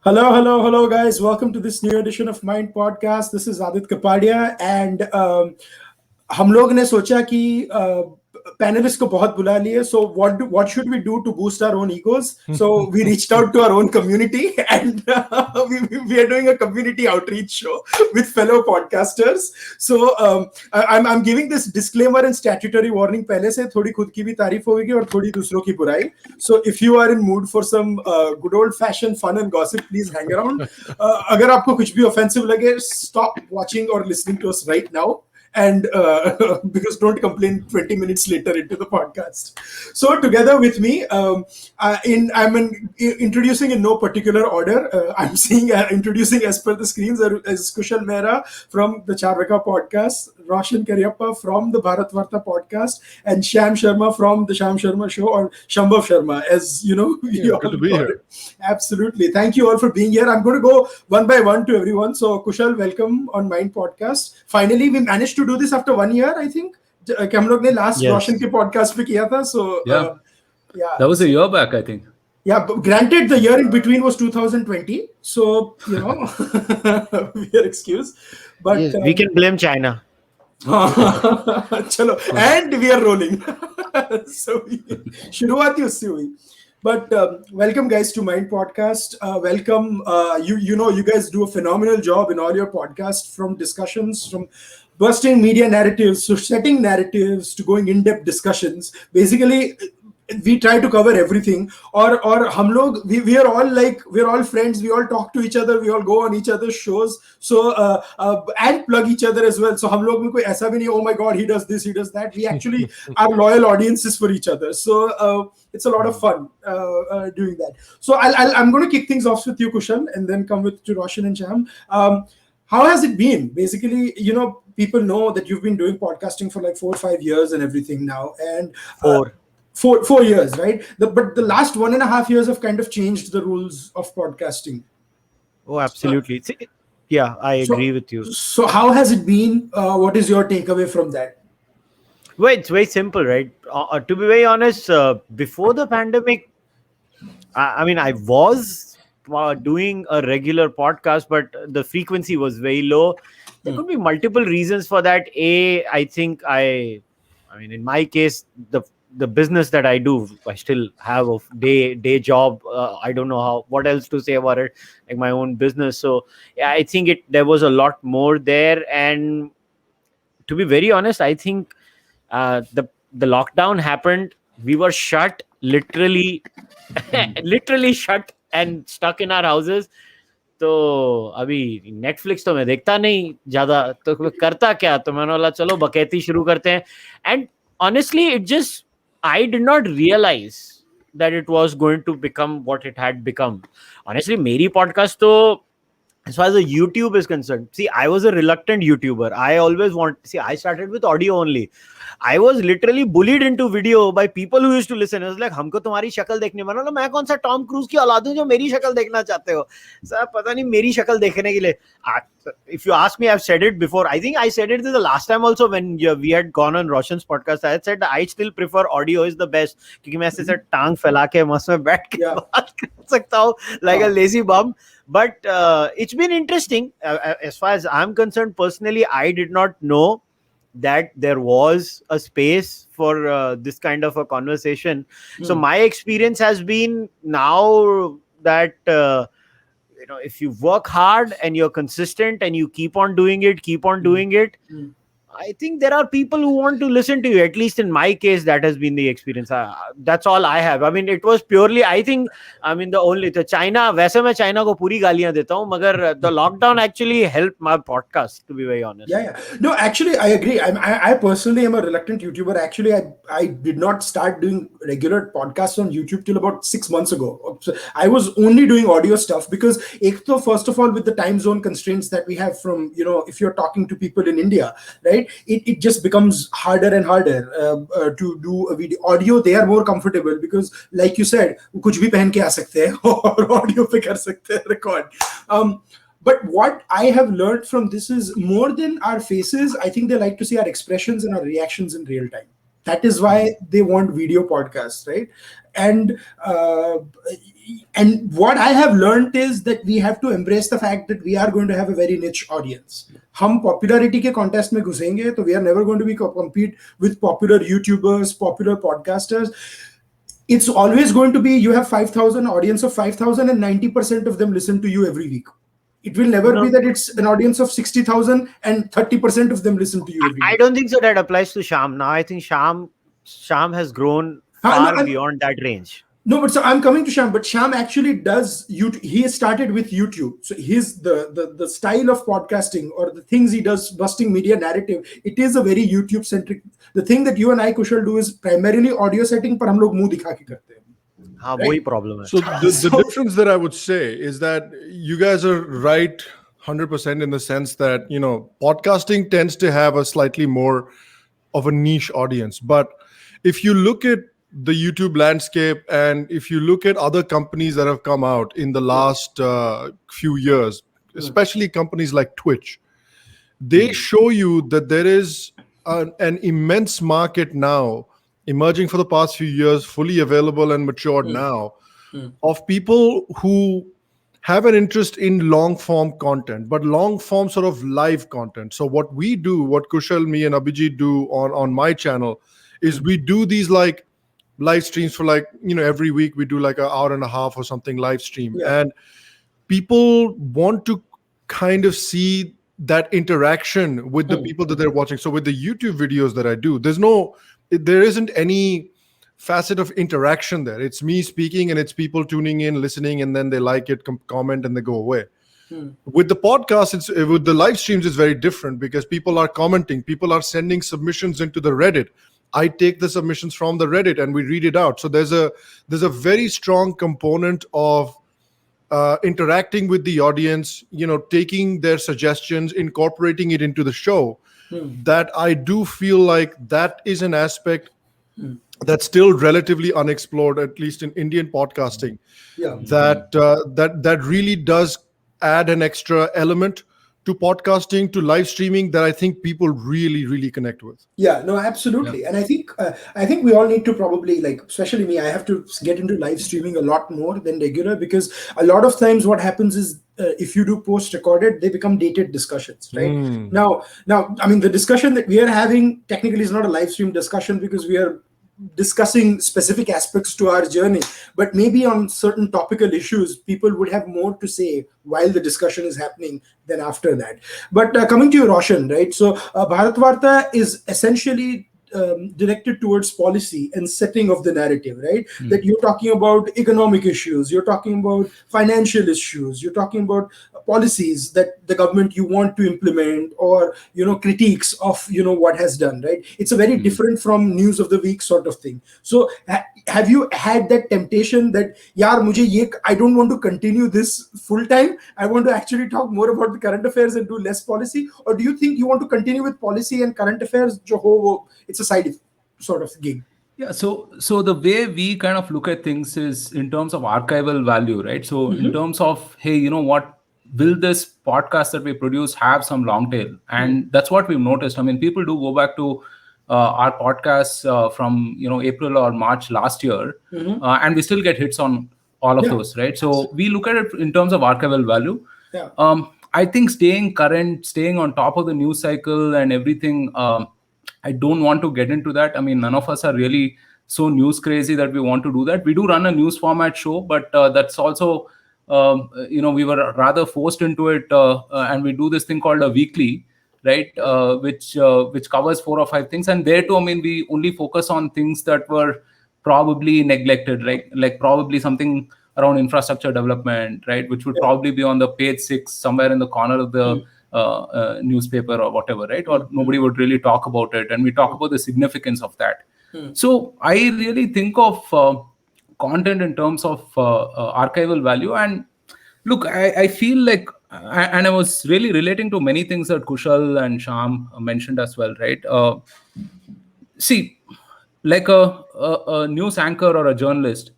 Hello, guys. Welcome to this new edition of Mind Podcast. This is Aadit Kapadia, and हम लोग ने सोचा कि पैनलिस्ट को बहुत बुला लिए. So what should we do to boost our own egos? So we reached out to our own community, and we are doing a community outreach show with fellow podcasters. So I'm giving this disclaimer and statutory warning पहले से. थोड़ी खुद की भी तारीफ होगी और थोड़ी दूसरों की बुराई. So if you are in mood for some good old fashioned fun and gossip, please hang around. अगर आपको कुछ भी offensive लगे, stop watching or listening to us right now. And because don't complain 20 minutes later into the podcast. So together with me, I'm introducing in no particular order. I'm seeing introducing as per the screens as Kushal Mehra from the Charvaka podcast, Roshan Cariappa from the Bharat Varta podcast, and Shambav Sharma from the Shambav Sharma show, or Shambav Sharma, as you know. Yeah, good to be here. Absolutely. Thank you all for being here. I'm going to go one by one to everyone. So Kushal, welcome on Mind Podcast. Finally, we managed to do this after 1 year, I think. कि हम लोग ने last Roshan के podcast पे किया था. So yeah, that was a year back, I think. Yeah, but granted, the year in between was 2020. So we are excused. But yes, we can blame China. Chalo, and we are rolling. So शुरुआत ही उससे हुई. But welcome, guys, to Mind Podcast. Welcome. You guys do a phenomenal job in all your podcasts, from discussions, from busting media narratives, to setting narratives, to going in-depth discussions. Basically, we try to cover everything. Or हम लोग we are all friends. We all talk to each other. We all go on each other's shows. So and plug each other as well. So हम लोग में कोई ऐसा भी नहीं. Oh my God, he does this, he does that. We actually are loyal audiences for each other. So it's a lot of fun doing that. So I'm going to kick things off with you, Kushal, and then come to Roshan and Sham. How has it been? Basically, people know that you've been doing podcasting for like 4 or 5 years and everything now. And 4 years, right? But the last 1.5 years have kind of changed the rules of podcasting. Oh, absolutely. Yeah, I agree with you. So how has it been? What is your takeaway from that? Well, it's very simple, right? To be very honest, before the pandemic, I mean, I was doing a regular podcast, but the frequency was very low. There could be multiple reasons for that. I think I mean, in my case, the business that I do, I still have a day job. I don't know what else to say about it, like my own business. So yeah, I think there was a lot more there. And to be very honest, I think the lockdown happened. We were shut, literally shut and stuck in our houses. तो अभी Netflix तो मैं देखता नहीं ज्यादा, तो करता क्या, तो मैंने बोला चलो बकैती शुरू करते हैं. And honestly it just I did not realize that it was going to become what it had become. Honestly, मेरी podcast तो, as far as the YouTube is concerned, see, I was a reluctant YouTuber. I started with audio only. I was literally bullied into video by people who used to listen. It was like, हमको तुम्हारी शक्ल देखने, मैं कौन सा Tom cruise की औलाद हूं जो मेरी शक्ल देखना चाहते हो. सर पता नहीं मेरी शक्ल देखने के लिए. If you ask me, I've said it before. I think I said it the last time also when we had gone on Roshan's podcast. I had said I still prefer audio is the best, क्योंकि मैं ऐसे टांग फैला के मस्त में बैठ के बात कर सकता हूँ like a lazy bum. But it's been interesting. As far as I'm concerned, personally, I did not know that there was a space for this kind of a conversation. So my experience has been now that if you work hard and you're consistent and you keep on doing it, I think there are people who want to listen to you. At least in my case, that has been the experience. That's all I have. I mean, it was purely, I think, the China, वैसे मैं China को पूरी गालियां देता हूँ, मगर the lockdown actually helped my podcast, to be very honest. Yeah. No, actually, I agree. I personally am a reluctant YouTuber. Actually, I did not start doing regular podcasts on YouTube till about 6 months ago. So I was only doing audio stuff because, first of all, with the time zone constraints that we have from, if you're talking to people in India, right? It just becomes harder and harder to do a video. Audio, they are more comfortable because, like you said, कुछ भी पहन के आ सकते हैं और audio पे कर सकते हैं record. But what I have learned from this is, more than our faces, I think they like to see our expressions and our reactions in real time. That is why they want video podcasts, right? And and what I have learned is that we have to embrace the fact that we are going to have a very niche audience. हम popularity के contest में घुसेंगे तो we are never going to be compete with popular YouTubers, popular podcasters. It's always going to be, you have 5,000 audience of 5,000 and 90% of them listen to you every week. It will never be that it's an audience of 60,000 and 30% of them listen to you every week. I don't think so that applies to Sham. Now I think Sham has grown far beyond that range. No, but so I'm coming to Sham, but Sham actually does he started with YouTube. So his the style of podcasting or the things he does, busting media narrative, it is a very YouTube centric. The thing that you and I, Kushal, do is primarily audio setting, पर हम लोग मुंह दिखा के करते हैं. हाँ, वही problem है. So the difference that I would say is that you guys are right 100% in the sense that, you know, podcasting tends to have a slightly more of a niche audience. But if you look at the YouTube landscape, and if you look at other companies that have come out in the last few years, especially companies like Twitch, they show you that there is an immense market now emerging for the past few years, fully available and matured now, of people who have an interest in long form content, but long form sort of live content. So what we do, what Kushal, me and Abhijit do on my channel, is we do these like live streams for like, you know, every week we do like an hour and a half or something live stream. And people want to kind of see that interaction with the people that they're watching. So with the YouTube videos that I do, there isn't any facet of interaction there. It's me speaking and it's people tuning in, listening, and then they like it, comment, and they go away. With the podcast, with the live streams, it's very different because people are commenting, people are sending submissions into the Reddit. I take the submissions from the Reddit and we read it out. So there's a very strong component of interacting with the audience, you know, taking their suggestions, incorporating it into the show. That I do feel like that is an aspect that's still relatively unexplored, at least in Indian podcasting. That really does add an extra element to podcasting, to live streaming, that I think people really, really connect with. Yeah, no, absolutely. And I think we all need to probably, like, especially me, I have to get into live streaming a lot more than regular, because a lot of times what happens is if you do post-recorded, they become dated discussions, right? Now, I mean, the discussion that we are having technically is not a live stream discussion because we are discussing specific aspects to our journey, but maybe on certain topical issues, people would have more to say while the discussion is happening than after that. But coming to you, Roshan, right? So Bharat Varta is essentially directed towards policy and setting of the narrative, right? That you're talking about economic issues, you're talking about financial issues, you're talking about policies that the government you want to implement, or, you know, critiques of, you know, what has done, right? It's a very different from news of the week sort of thing. So have you had that temptation that, yaar, mujhe ye, I don't want to continue this full time, I want to actually talk more about the current affairs and do less policy? Or do you think you want to continue with policy and current affairs, jo ho wo, it's a side sort of gig? Yeah, so the way we kind of look at things is in terms of archival value, right? So in terms of, hey, you know what, will this podcast that we produce have some long tail? And that's what we've noticed. I mean, people do go back to our podcasts from, you know, April or March last year, and we still get hits on all of those, right? So we look at it in terms of archival value. I think staying current, staying on top of the news cycle and everything, I don't want to get into that. I mean, none of us are really so news crazy that we want to do that. We do run a news format show, but that's also, you know, we were rather forced into it, and we do this thing called a weekly, right? Which covers 4 or 5 things. And there too, I mean, we only focus on things that were probably neglected, like probably something around infrastructure development, right? Which would probably be on the page 6 somewhere in the corner of the newspaper or whatever, right? Or nobody would really talk about it, and we talk about the significance of that. So I really think of content in terms of archival value. And look, I feel like, and I was really relating to many things that Kushal and Sham mentioned as well, right? See, like a news anchor or a journalist,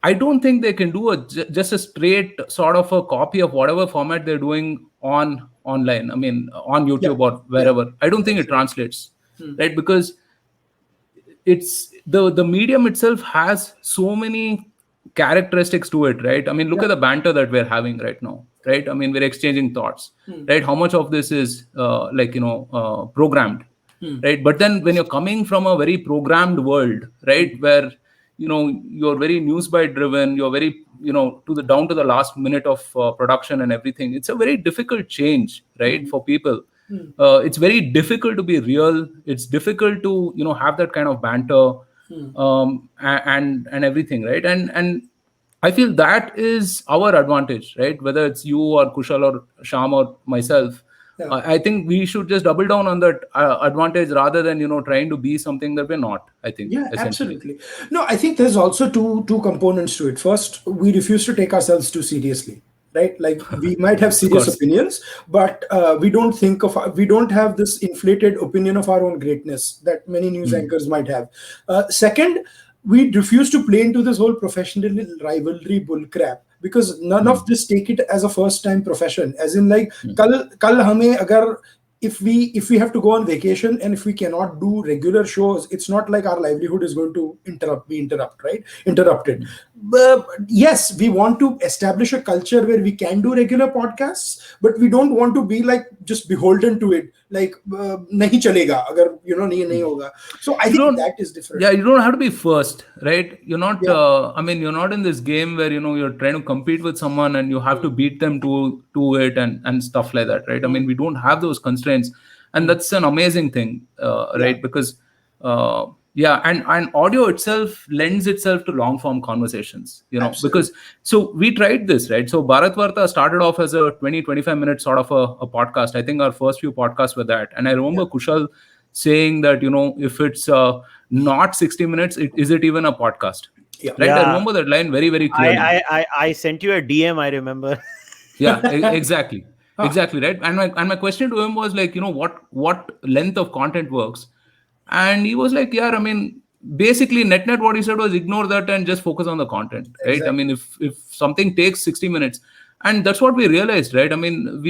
I don't think they can do just a straight sort of a copy of whatever format they're doing online. I mean, on YouTube or wherever. I don't think it translates, right? Because it's the medium itself has so many characteristics to it, right? I mean, look Yeah. at the banter that we're having right now, right? I mean, we're exchanging thoughts, right? How much of this is programmed, right? But then when you're coming from a very programmed world, right, where you're very news bite driven, you're very to the down to the last minute of production and everything, it's a very difficult change, right, for people. It's very difficult to be real. It's difficult to have that kind of banter, and everything, right? And I feel that is our advantage, right? Whether it's you or Kushal or Sham or myself, Yeah. I think we should just double down on that advantage rather than trying to be something that we're not. I think Yeah, essentially. absolutely. No, I think there's also two components to it. First, we refuse to take ourselves too seriously, right? Like we might have Of serious course. opinions, but we don't have this inflated opinion of our own greatness that many news anchors might have. Second, we refuse to play into this whole professional rivalry bull crap, because none of this take it as a first time profession. As in, like, kal hame agar if we have to go on vacation and if we cannot do regular shows, it's not like our livelihood is going to interrupted. But yes, we want to establish a culture where we can do regular podcasts, but we don't want to be like just beholden to it, like nahi chalega agar nahi hoga. So I think that is different. Yeah, you don't have to be first, right? You're not. Yeah. I mean, you're not in this game where you're trying to compete with someone and you have to beat them to it and stuff like that, right? I mean, we don't have those constraints, and that's an amazing thing, right? Because and audio itself lends itself to long form conversations, Absolutely. because so we tried this, right? So Bharat Varta started off as a 20-25 minute sort of a podcast. I think our first few podcasts were that, and I remember Kushal saying that if it's not 60 minutes, is it even a podcast? Yeah. Right. Yeah. I remember that line very, very clearly. I sent you a DM, I remember. Yeah, exactly. Exactly, right. And my question to him was like, what length of content works? And he was like, yeah, I mean, basically net what he said was ignore that and just focus on the content, right? Exactly. I mean, if something takes 60 minutes, and that's what we realized, right? I mean,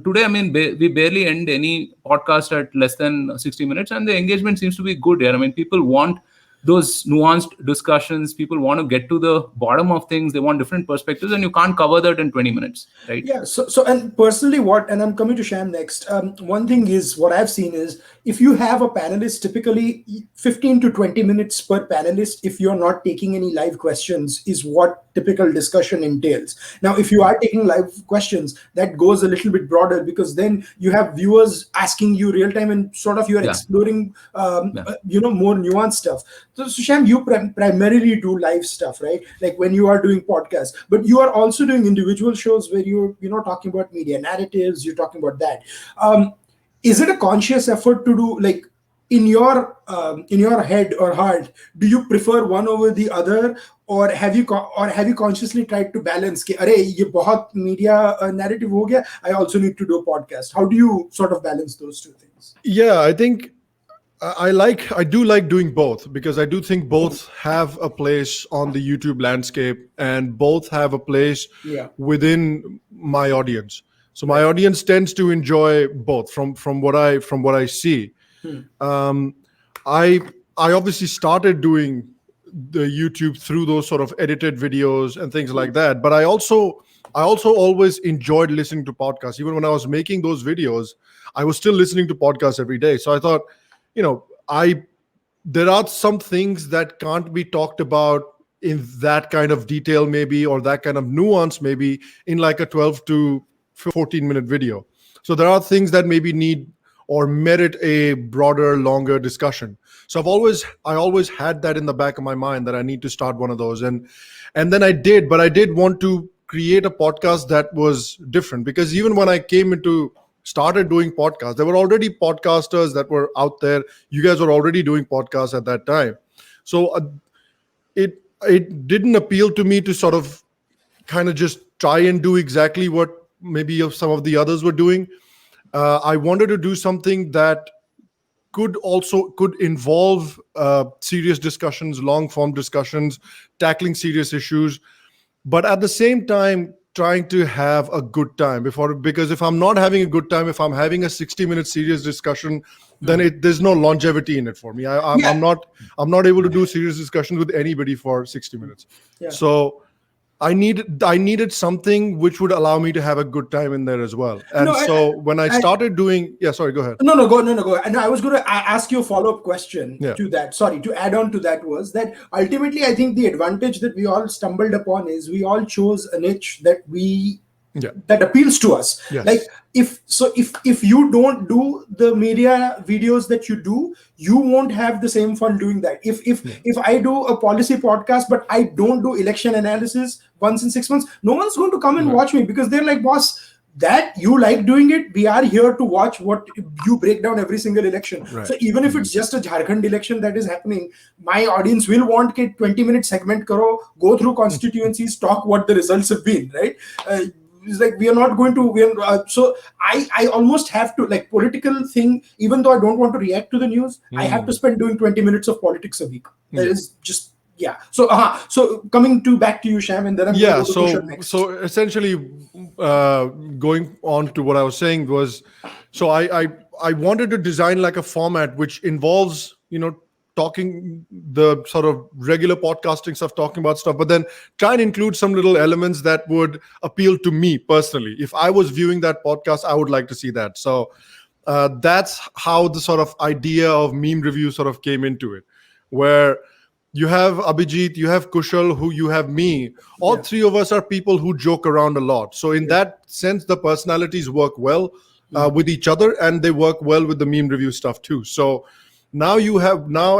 today, I mean, we barely end any podcast at less than 60 minutes, and the engagement seems to be good here. I mean, people want those nuanced discussions. People want to get to the bottom of things. They want different perspectives, and you can't cover that in 20 minutes, right? Yeah. So and personally, and I'm coming to Sham next. One thing is, what I've seen is, if you have a panelist, typically 15 to 20 minutes per panelist, if you're not taking any live questions, is what typical discussion entails. Now, if you are taking live questions, that goes a little bit broader, because then you have viewers asking you real time, and sort of you're exploring, more nuanced stuff. So Sham, you primarily do live stuff, right? Like when you are doing podcasts, but you are also doing individual shows where you're talking about media narratives. You're talking about that. Is it a conscious effort to do, like, in your head or heart, do you prefer one over the other, or have you consciously tried to balance ke, "Arey, ye bahut media narrative ho gaya, I also need to do a podcast"? How do you sort of balance those two things? Yeah, I think I do like doing both, because I do think both have a place on the YouTube landscape, and both have a place within my audience. So my audience tends to enjoy both from what I see. I obviously started doing the YouTube through those sort of edited videos and things like that, but I also always enjoyed listening to podcasts. Even when I was making those videos, I was still listening to podcasts every day. So I thought, there are some things that can't be talked about in that kind of detail, maybe, or that kind of nuance, maybe, in like a 12 to 14 minute video. So there are things that maybe need or merit a broader, longer discussion. So I always had that in the back of my mind, that I need to start one of those. And then I did, but I did want to create a podcast that was different, because even when I started doing podcasts, there were already podcasters that were out there. You guys were already doing podcasts at that time. So it didn't appeal to me to sort of kind of just try and do exactly what maybe some of the others were doing. I wanted to do something that could involve serious discussions, long form discussions, tackling serious issues, but at the same time trying to have a good time because if I'm not having a good time, if I'm having a 60-minute serious discussion, then there's no longevity in it for me. I'm not able to do serious discussions with anybody for 60 minutes. Yeah. So I needed something which would allow me to have a good time in there as well. And when I started doing, sorry, go ahead. Go. And I was going to ask you a follow-up question to that. Sorry, to add on to that was that ultimately I think the advantage that we all stumbled upon is we all chose a niche that that appeals to us. Yes. Like if you don't do the media videos that you do, you won't have the same fun doing that. If I do a policy podcast but I don't do election analysis once in 6 months, no one's going to come and watch me, because they're like, boss, that you like doing it, we are here to watch what you break down every single election. Right. So even if it's just a Jharkhand election that is happening, my audience will want a 20-minute segment karo, go through constituencies, talk what the results have been, right? It's like we are not going to so I almost have to, like, political thing, even though I don't want to react to the news, I have to spend doing 20 minutes of politics a week. That is just so coming back to you, Sham, and then I'm going to go to Kushal next. So essentially going on to what I was saying was, so I wanted to design like a format which involves, talking the sort of regular podcasting stuff, talking about stuff, but then try and include some little elements that would appeal to me personally. If I was viewing that podcast, I would like to see that. So that's how the sort of idea of meme review sort of came into it, where you have Abhijit, you have Kushal, you have me. All three of us are people who joke around a lot. So in that sense, the personalities work well with each other, and they work well with the meme review stuff too. So now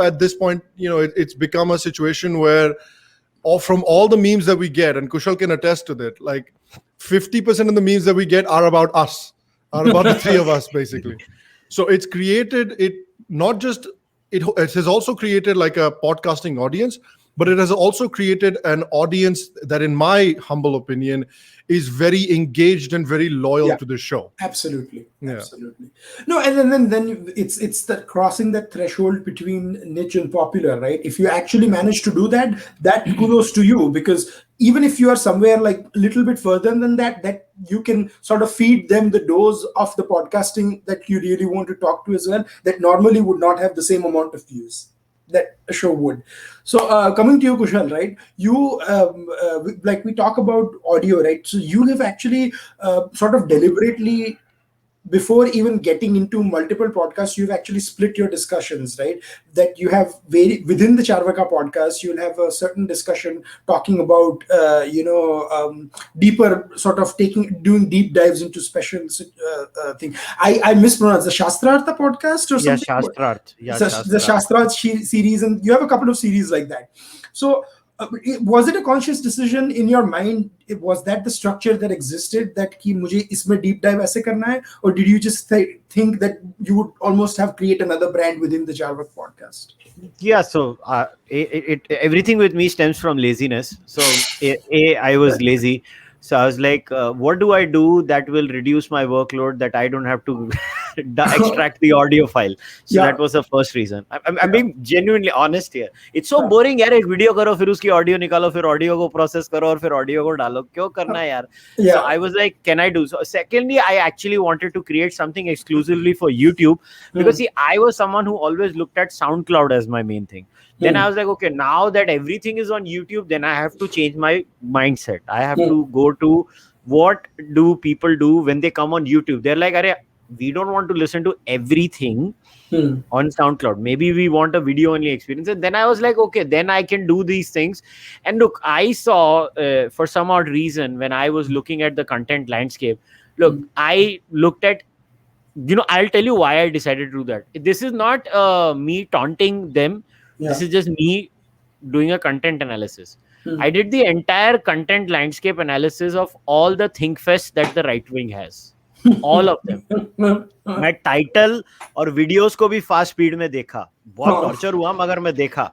at this point, it's become a situation where from all the memes that we get, and Kushal can attest to that, like 50% of the memes that we get are about us, are about the three of us, basically. So it's created it has also created like a podcasting audience, but it has also created an audience that, in my humble opinion, is very engaged and very loyal to the show. Absolutely. No, and then it's that crossing that threshold between niche and popular, right? If you actually manage to do that kudos to you, because even if you are somewhere like a little bit further than that you can sort of feed them the dose of the podcasting that you really want to talk to as well, that normally would not have the same amount of views that a show would. So coming to you, Kushal, right? You like we talk about audio, right? So you have actually sort of deliberately, before even getting into multiple podcasts, you've actually split your discussions, right? That you have within the Charvaka podcast, you'll have a certain discussion talking about, deeper sort of doing deep dives into special thing. I mispronounced the Shastrartha podcast or something. The Shastrarth series, and you have a couple of series like that. So was it a conscious decision in your mind? Was that the structure that existed, that ki mujhe isme deep dive aise karna hai, or did you just think that you would almost have create another brand within the Charvak podcast? Yeah, so everything with me stems from laziness. So I was lazy. So I was like, what do I do that will reduce my workload, that I don't have to extract the audio file? So that was the first reason. I'm being genuinely honest here. It's so boring, yaar. Ek video karo, fir uski audio nikalo, fir audio ko process karo, aur fir audio ko dalo. Kyo karna hai, yaar? So I was like, can I do? So secondly, I actually wanted to create something exclusively for YouTube, because see, I was someone who always looked at SoundCloud as my main thing. Then I was like, okay, now that everything is on YouTube, then I have to change my mindset. I have to go to what do people do when they come on YouTube. They're like, we don't want to listen to everything on SoundCloud. Maybe we want a video only experience. And then I was like, okay, then I can do these things. And look, I saw for some odd reason, when I was looking at the content landscape, I looked at, I'll tell you why I decided to do that. This is not me taunting them. This is just me doing a content analysis. I did the entire content landscape analysis of all the ThinkFests that the right wing has. All of them. मैं title और videos को भी fast speed में देखा, बहुत torture हुआ मगर मैं देखा,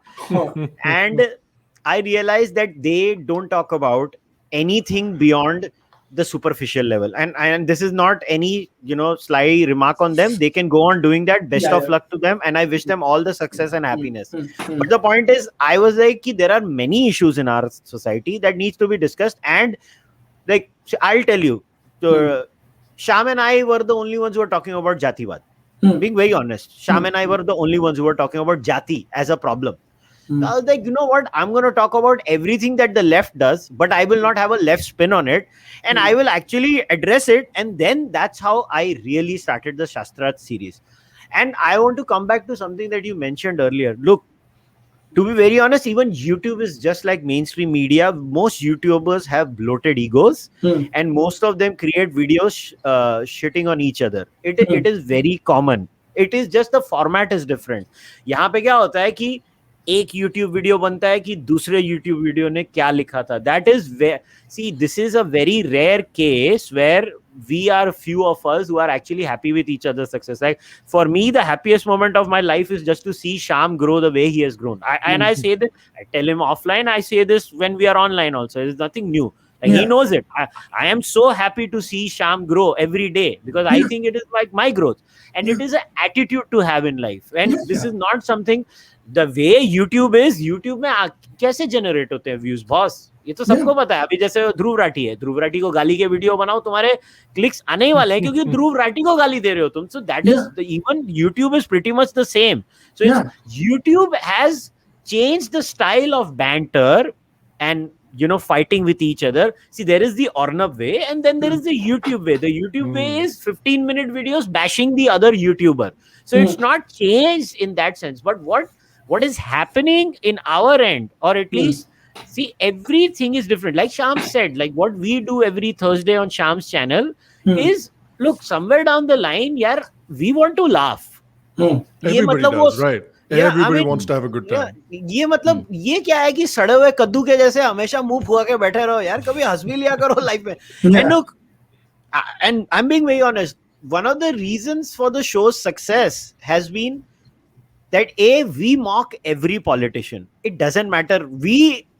and I realized that they don't talk about anything beyond the superficial level, and this is not any sly remark on them. They can go on doing that. Best of luck to them, and I wish them all the success and happiness. But the point is, I was like, there are many issues in our society that needs to be discussed, and Like, I'll tell you, Sham and I were the only ones who were talking about Jatiwad. Being very honest, Sham and I were the only ones who were talking about Jati as a problem. I was like, you know what? I'm going to talk about everything that the left does, but I will not have a left spin on it. And I will actually address it. And then that's how I really started the Shastrat series. And I want to come back to something that you mentioned earlier. Look, to be very honest, even YouTube is just like mainstream media. Most YouTubers have bloated egos, and most of them create videos shitting on each other. It is very common. It is just the format is different. यहाँ पे क्या होता है कि एक YouTube video बनता है कि दूसरे YouTube वीडियो ने क्या लिखा था. That is where, see, this is a very rare case where we are few of us who are actually happy with each other's success. Like, for me, the happiest moment of my life is just to see Sham grow the way he has grown. And I say that, I tell him offline, I say this when we are online also. It's nothing new. Like, he knows it. I am so happy to see Sham grow every day because I think it is like my growth. And it is an attitude to have in life. And this is not something, the way YouTube is, YouTube में कैसे generate होते हैं views, boss? ये तो सबको पता है. अभी जैसे ध्रुव राठी है, ध्रुव राठी को गाली के वीडियो बनाओ, तुम्हारे क्लिक्स आने ही वाले हैं क्योंकि ध्रुव राठी को गाली दे रहे हो तुम. So that is even YouTube is pretty much the same. So YouTube has changed the style of banter and, you know, fighting with each other. See, there is the Ornab way and then there is the YouTube way. The YouTube way is 15-minute videos bashing the other YouTuber. So it's not changed in that sense. But what is happening in our end, or at least, see, everything is different. Like Sham said, like what we do every Thursday on Sham's channel is, look, somewhere down the line, yaar, we want to laugh. Everybody does, right? Everybody wants to have a good time. ये मतलब ये क्या है कि सड़े हुए कद्दू के जैसे हमेशा मुंह फुआ के बैठे रहो यार, कभी हंस भी लिया करो लाइफ में. And look, and I'm being very honest, one of the reasons for the show's success has been that we mock every politician. It doesn't matter.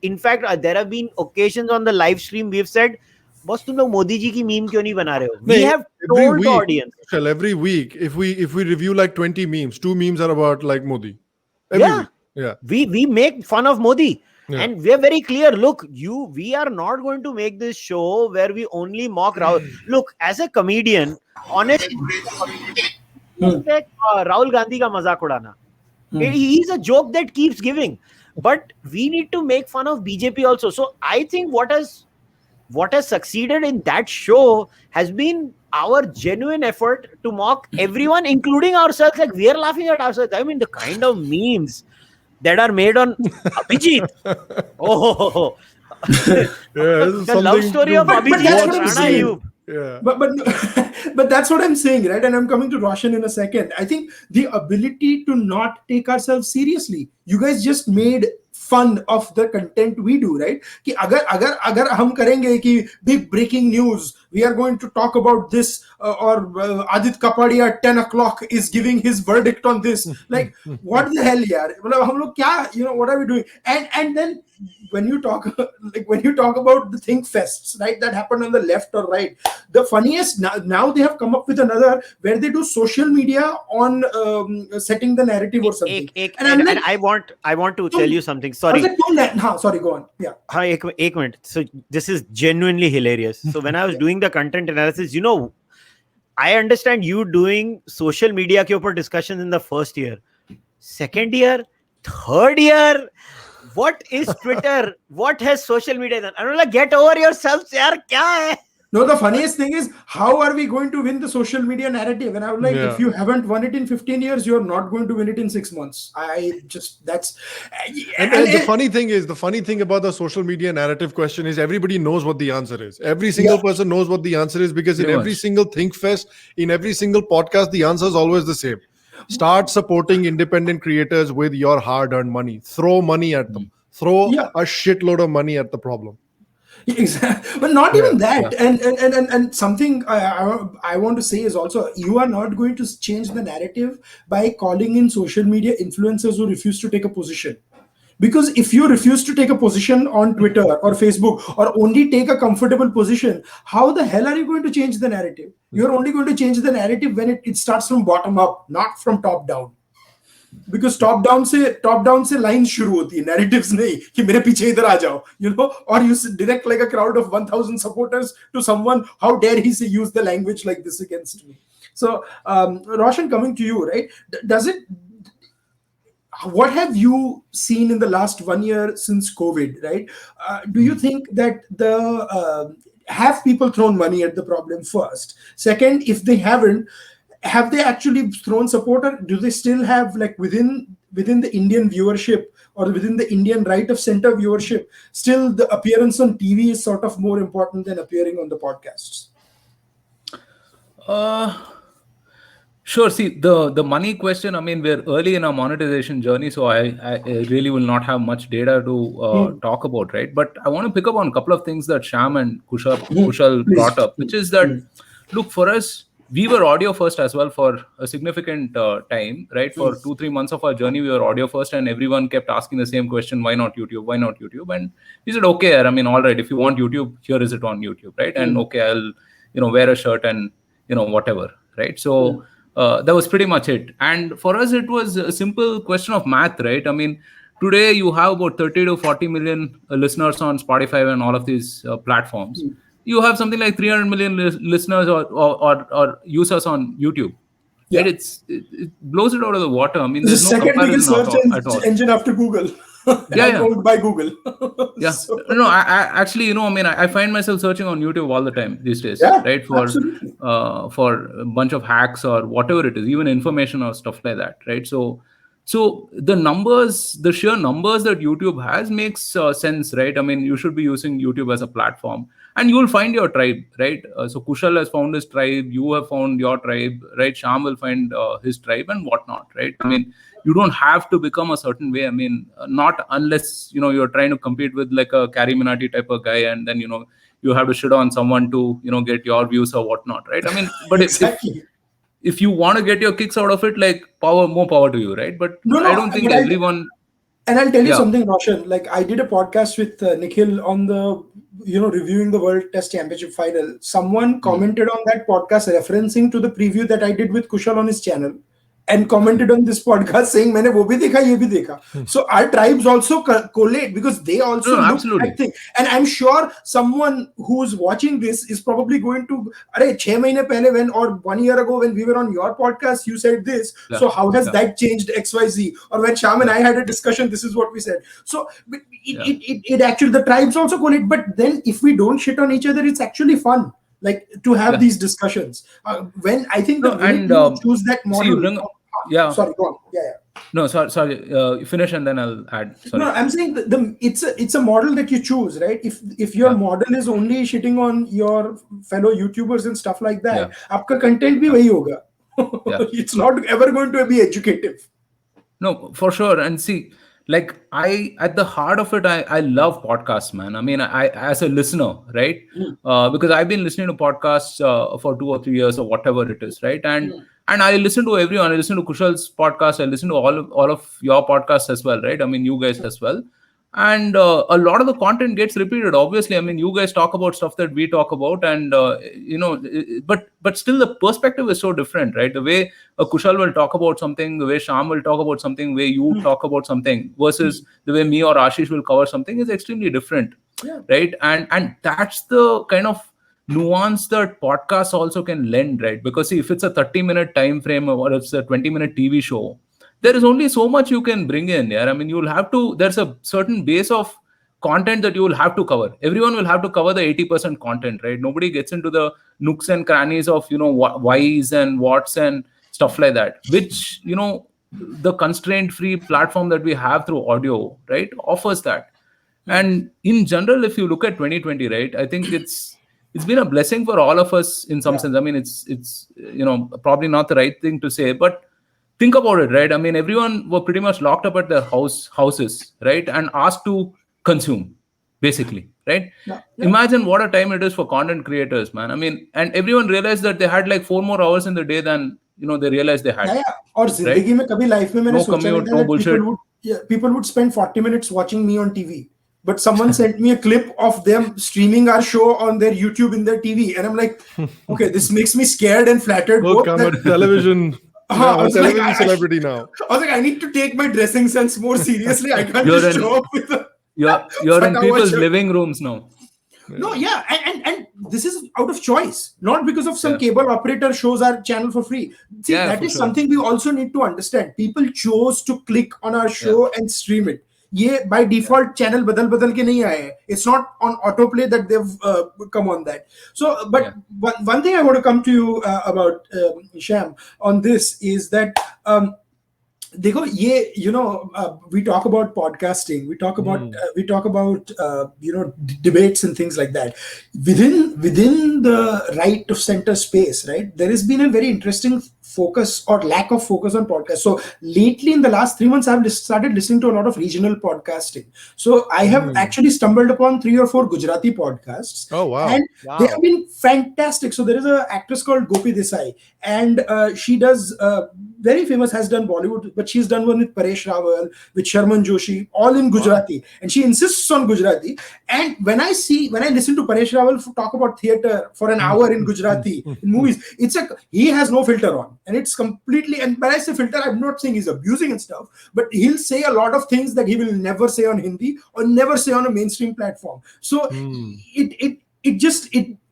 In fact, there have been occasions on the live stream we've said, boss, तुम लोग मोदी जी की meme क्यों नहीं बना रहे हो? We have told the audience. Every week, if we review like 20 memes, 2 memes are about like Modi. Every week. We make fun of Modi. And we're very clear. Look, we are not going to make this show where we only mock Rahul. Look, as a comedian, honestly, Rahul Gandhi ka mazak udana. He's a joke that keeps giving. But we need to make fun of BJP also. So I think what has succeeded in that show has been our genuine effort to mock everyone, including ourselves. Like, we are laughing at ourselves. I mean, the kind of memes that are made on Abhijit. The love story of Abhijit and Rana Ayub. Yeah. But that's what I'm saying, right? And I'm coming to Roshan in a second. I think the ability to not take ourselves seriously. You guys just made fun of the content we do, right? कि अगर हम करेंगे कि big breaking news, we are going to talk about this, or Aadit Kapadia at 10 o'clock is giving his verdict on this. Like, what the hell, yaar? हम लोग क्या, you know, what are we doing? And then when you talk about the think fests, right, that happened on the left or right, the funniest, now they have come up with another where they do social media on setting the narrative or something. And I want to tell you something. Sorry, go on. Yeah. एक minute. So this is genuinely hilarious. So when I was doing the content analysis, you know, I understand you doing social media के ऊपर discussions in the first year, second year, third year. What is Twitter? What has social media done? I'm like, get over yourselves, yaar. Kya hai? No, the funniest thing is, how are we going to win the social media narrative? And I was like, if you haven't won it in 15 years, you're not going to win it in 6 months. And the funny thing about the social media narrative question is everybody knows what the answer is. Every single person knows what the answer is, because in every single Think Fest, in every single podcast, the answer is always the same. Start supporting independent creators with your hard-earned money. Throw money at them. Throw a shitload of money at the problem. Exactly. But not even that. And something I want to say is also, you are not going to change the narrative by calling in social media influencers who refuse to take a position. Because if you refuse to take a position on Twitter or Facebook, or only take a comfortable position, how the hell are you going to change the narrative? You're only going to change the narrative when it starts from bottom up, not from top down. because top down से lines शुरू होती है, narratives नहीं कि मेरे पीछे इधर आ जाओ, you know, or you direct like a crowd of 1,000 supporters to someone, how dare he say use the language like this against me. So Roshan, coming to you, right, what have you seen in the last 1 year since COVID, right? Do you think that have people thrown money at the problem first? Second, if they haven't, have they actually thrown support, or do they still have, like, within the Indian viewership or within the Indian right of center viewership, still the appearance on TV is sort of more important than appearing on the podcasts? Sure. See, the money question, I mean, we're early in our monetization journey, so I really will not have much data to talk about, right? But I want to pick up on a couple of things that Sham and Kushal brought up, which is that, look, for us, we were audio first as well for a significant time, right? For 2-3 months of our journey, we were audio first, and everyone kept asking the same question: why not YouTube? Why not YouTube? And we said, okay, I mean, all right, if you want YouTube, here is it on YouTube, right? And okay, I'll wear a shirt and whatever, right? So that was pretty much it. And for us, it was a simple question of math, right? I mean, today you have about 30 to 40 million listeners on Spotify and all of these platforms. You have something like 300 million listeners or users on YouTube. Yeah. Right? It blows it out of the water. I mean, It's there's the no second biggest comparison search at all. engine after Google. Yeah. Owned by Google. Yeah. So, No, I actually, I mean, I find myself searching on YouTube all the time these days, Yeah, right? For a bunch of hacks or whatever it is, even information or stuff like that, right? So the numbers, the sheer numbers that YouTube has makes sense, right? I mean, you should be using YouTube as a platform, and you will find your tribe, right? So Kushal has found his tribe, you have found your tribe, right? Sham will find his tribe and whatnot, right? I mean, you don't have to become a certain way. I mean, not unless you're trying to compete with like a Carrie Minati type of guy, and then you have to shit on someone to get your views or whatnot, right? I mean, but exactly. if you want to get your kicks out of it, like more power to you, right? But No, I don't think everyone. And I'll tell you Yeah. something, Roshan. Like, I did a podcast with Nikhil on the, reviewing the World Test Championship final. Someone commented on that podcast referencing to the preview that I did with Kushal on his channel, and commented on this podcast saying, "मैंने वो भी देखा, ये भी देखा." So our tribes also collate, because they also look absolutely. at things. And I'm sure someone who's watching this is probably going to, "Arey, 6 महीने पहले when, or 1 year ago when we were on your podcast, you said this. Yeah. So how has that changed XYZ? Or when Sham and I had a discussion, this is what we said." So it actually, the tribes also collate. But then if we don't shit on each other, it's actually fun, like, to have these discussions. When I think you choose that model. Sorry, go on. Yeah. No, sorry. Finish and then I'll add. Sorry. No, I'm saying it's a model that you choose, right? If your model is only shitting on your fellow YouTubers and stuff like that, आपका content भी वही होगा. It's not ever going to be educative. No, for sure. And see, like, at the heart of it, I love podcasts, man. I mean, I as a listener, right? Because I've been listening to podcasts for 2 or 3 years or whatever it is, right? And I listen to everyone. I listen to Kushal's podcast. I listen to all of your podcasts as well, right? I mean, you guys as well. And a lot of the content gets repeated. Obviously, I mean, you guys talk about stuff that we talk about, and but still the perspective is so different, right? The way Kushal will talk about something, the way Sham will talk about something, the way you talk about something, versus the way me or Ashish will cover something is extremely different, right? And that's the kind of nuance that podcasts also can lend, right? Because see, if it's a 30-minute time frame or it's a 20-minute TV show, there is only so much you can bring in. I mean, you'll have to, there's a certain base of content that you will have to cover. Everyone will have to cover the 80% content, right? Nobody gets into the nooks and crannies of, whys and whats and stuff like that, which, the constraint-free platform that we have through audio, right, offers that. And in general, if you look at 2020, right, I think it's been a blessing for all of us in some sense. I mean, it's probably not the right thing to say, but think about it, right? I mean, everyone were pretty much locked up at their houses, right? And asked to consume, basically, right? Imagine what a time it is for content creators, man. I mean, and everyone realized that they had like 4 more hours in the day than, they realized they had. और जिंदगी में कभी life में मैंने सोचा नहीं था bullshit. People would spend 40 minutes watching me on TV. But someone sent me a clip of them streaming our show on their YouTube in their TV. And I'm like, okay, this makes me scared and flattered. Look, I'm a television I I'm a was like, television celebrity now. I was like, I need to take my dressing sense more seriously. I can't You're just in- show up with a You're in Fatawa people's shirt. living rooms now. No, yeah, and this is out of choice, not because of some Yeah. cable operator shows our channel for free. See, Yeah, that for is sure. something we also need to understand. People chose to click on our show and stream it. ये by default channel बदल के नहीं आए हैं. It's not on autoplay that they've come on that. So, but one thing I want to come to you about Sham on this is that. देखो ये we talk about podcasting, we talk about debates and things like that within the right of center space, right? There has been a very interesting focus or lack of focus on podcasts. So lately in the last 3 months I've started listening to a lot of regional podcasting. So I have actually stumbled upon 3 or 4 Gujarati podcasts. Oh, wow. And they have been fantastic. So there is an actress called Gopi Desai, and she does very famous, has done Bollywood, but she's done one with Paresh Rawal, with Sharman Joshi, all in Gujarati. And she insists on Gujarati. And when I listen to Paresh Rawal talk about theater for an hour in Gujarati, in movies, he has no filter on. And it's completely, and when I say filter, I'm not saying he's abusing and stuff, but he'll say a lot of things that he will never say on Hindi or never say on a mainstream platform. So it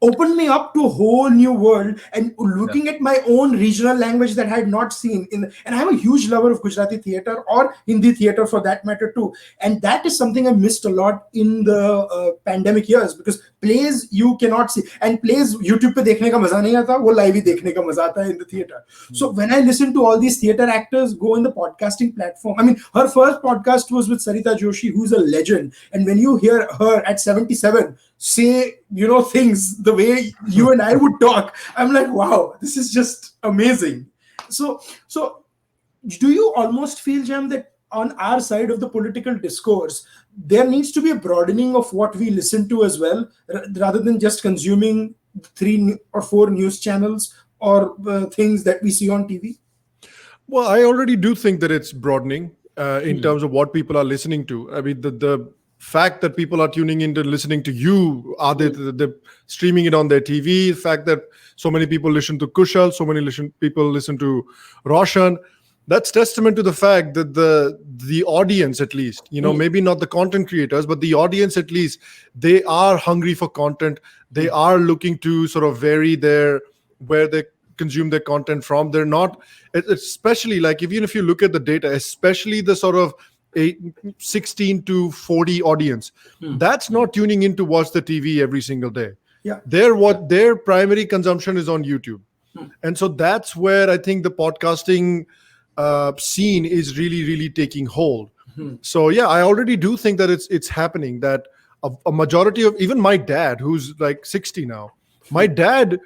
opened me up to a whole new world, and looking at my own regional language that I had not seen and I'm a huge lover of Gujarati theater or Hindi theater for that matter too, and that is something I missed a lot in the pandemic years, because plays you cannot see, and plays YouTube पे देखने का मजा नहीं आता, वो live ही देखने का मजा आता है in the theater. So when I listen to all these theater actors go in the podcasting platform, I mean, her first podcast was with Sarita Joshi, who's a legend, and when you hear her at 77 say things the way you and I would talk, I'm like, wow, this is just amazing. So do you almost feel, Jam, that on our side of the political discourse there needs to be a broadening of what we listen to as well, rather than just consuming 3 or 4 news channels or things that we see on TV? Well, I already do think that it's broadening in terms of what people are listening to. I mean, the fact that people are tuning into listening to you, they're streaming it on their TV, the fact that so many people listen to Kushal, so many people listen to Roshan, that's testament to the fact that the audience, at least, maybe not the content creators, but the audience, at least, they are hungry for content. They are looking to sort of vary where they consume their content from. They're not, especially like, even if you look at the data, especially the sort of 16 to 40 audience, that's not tuning in to watch the TV every single day. Yeah, their primary consumption is on YouTube. And so that's where I think the podcasting scene is really, really taking hold. So yeah, I already do think that it's happening, that a majority of, even my dad, who's like 60 now, my dad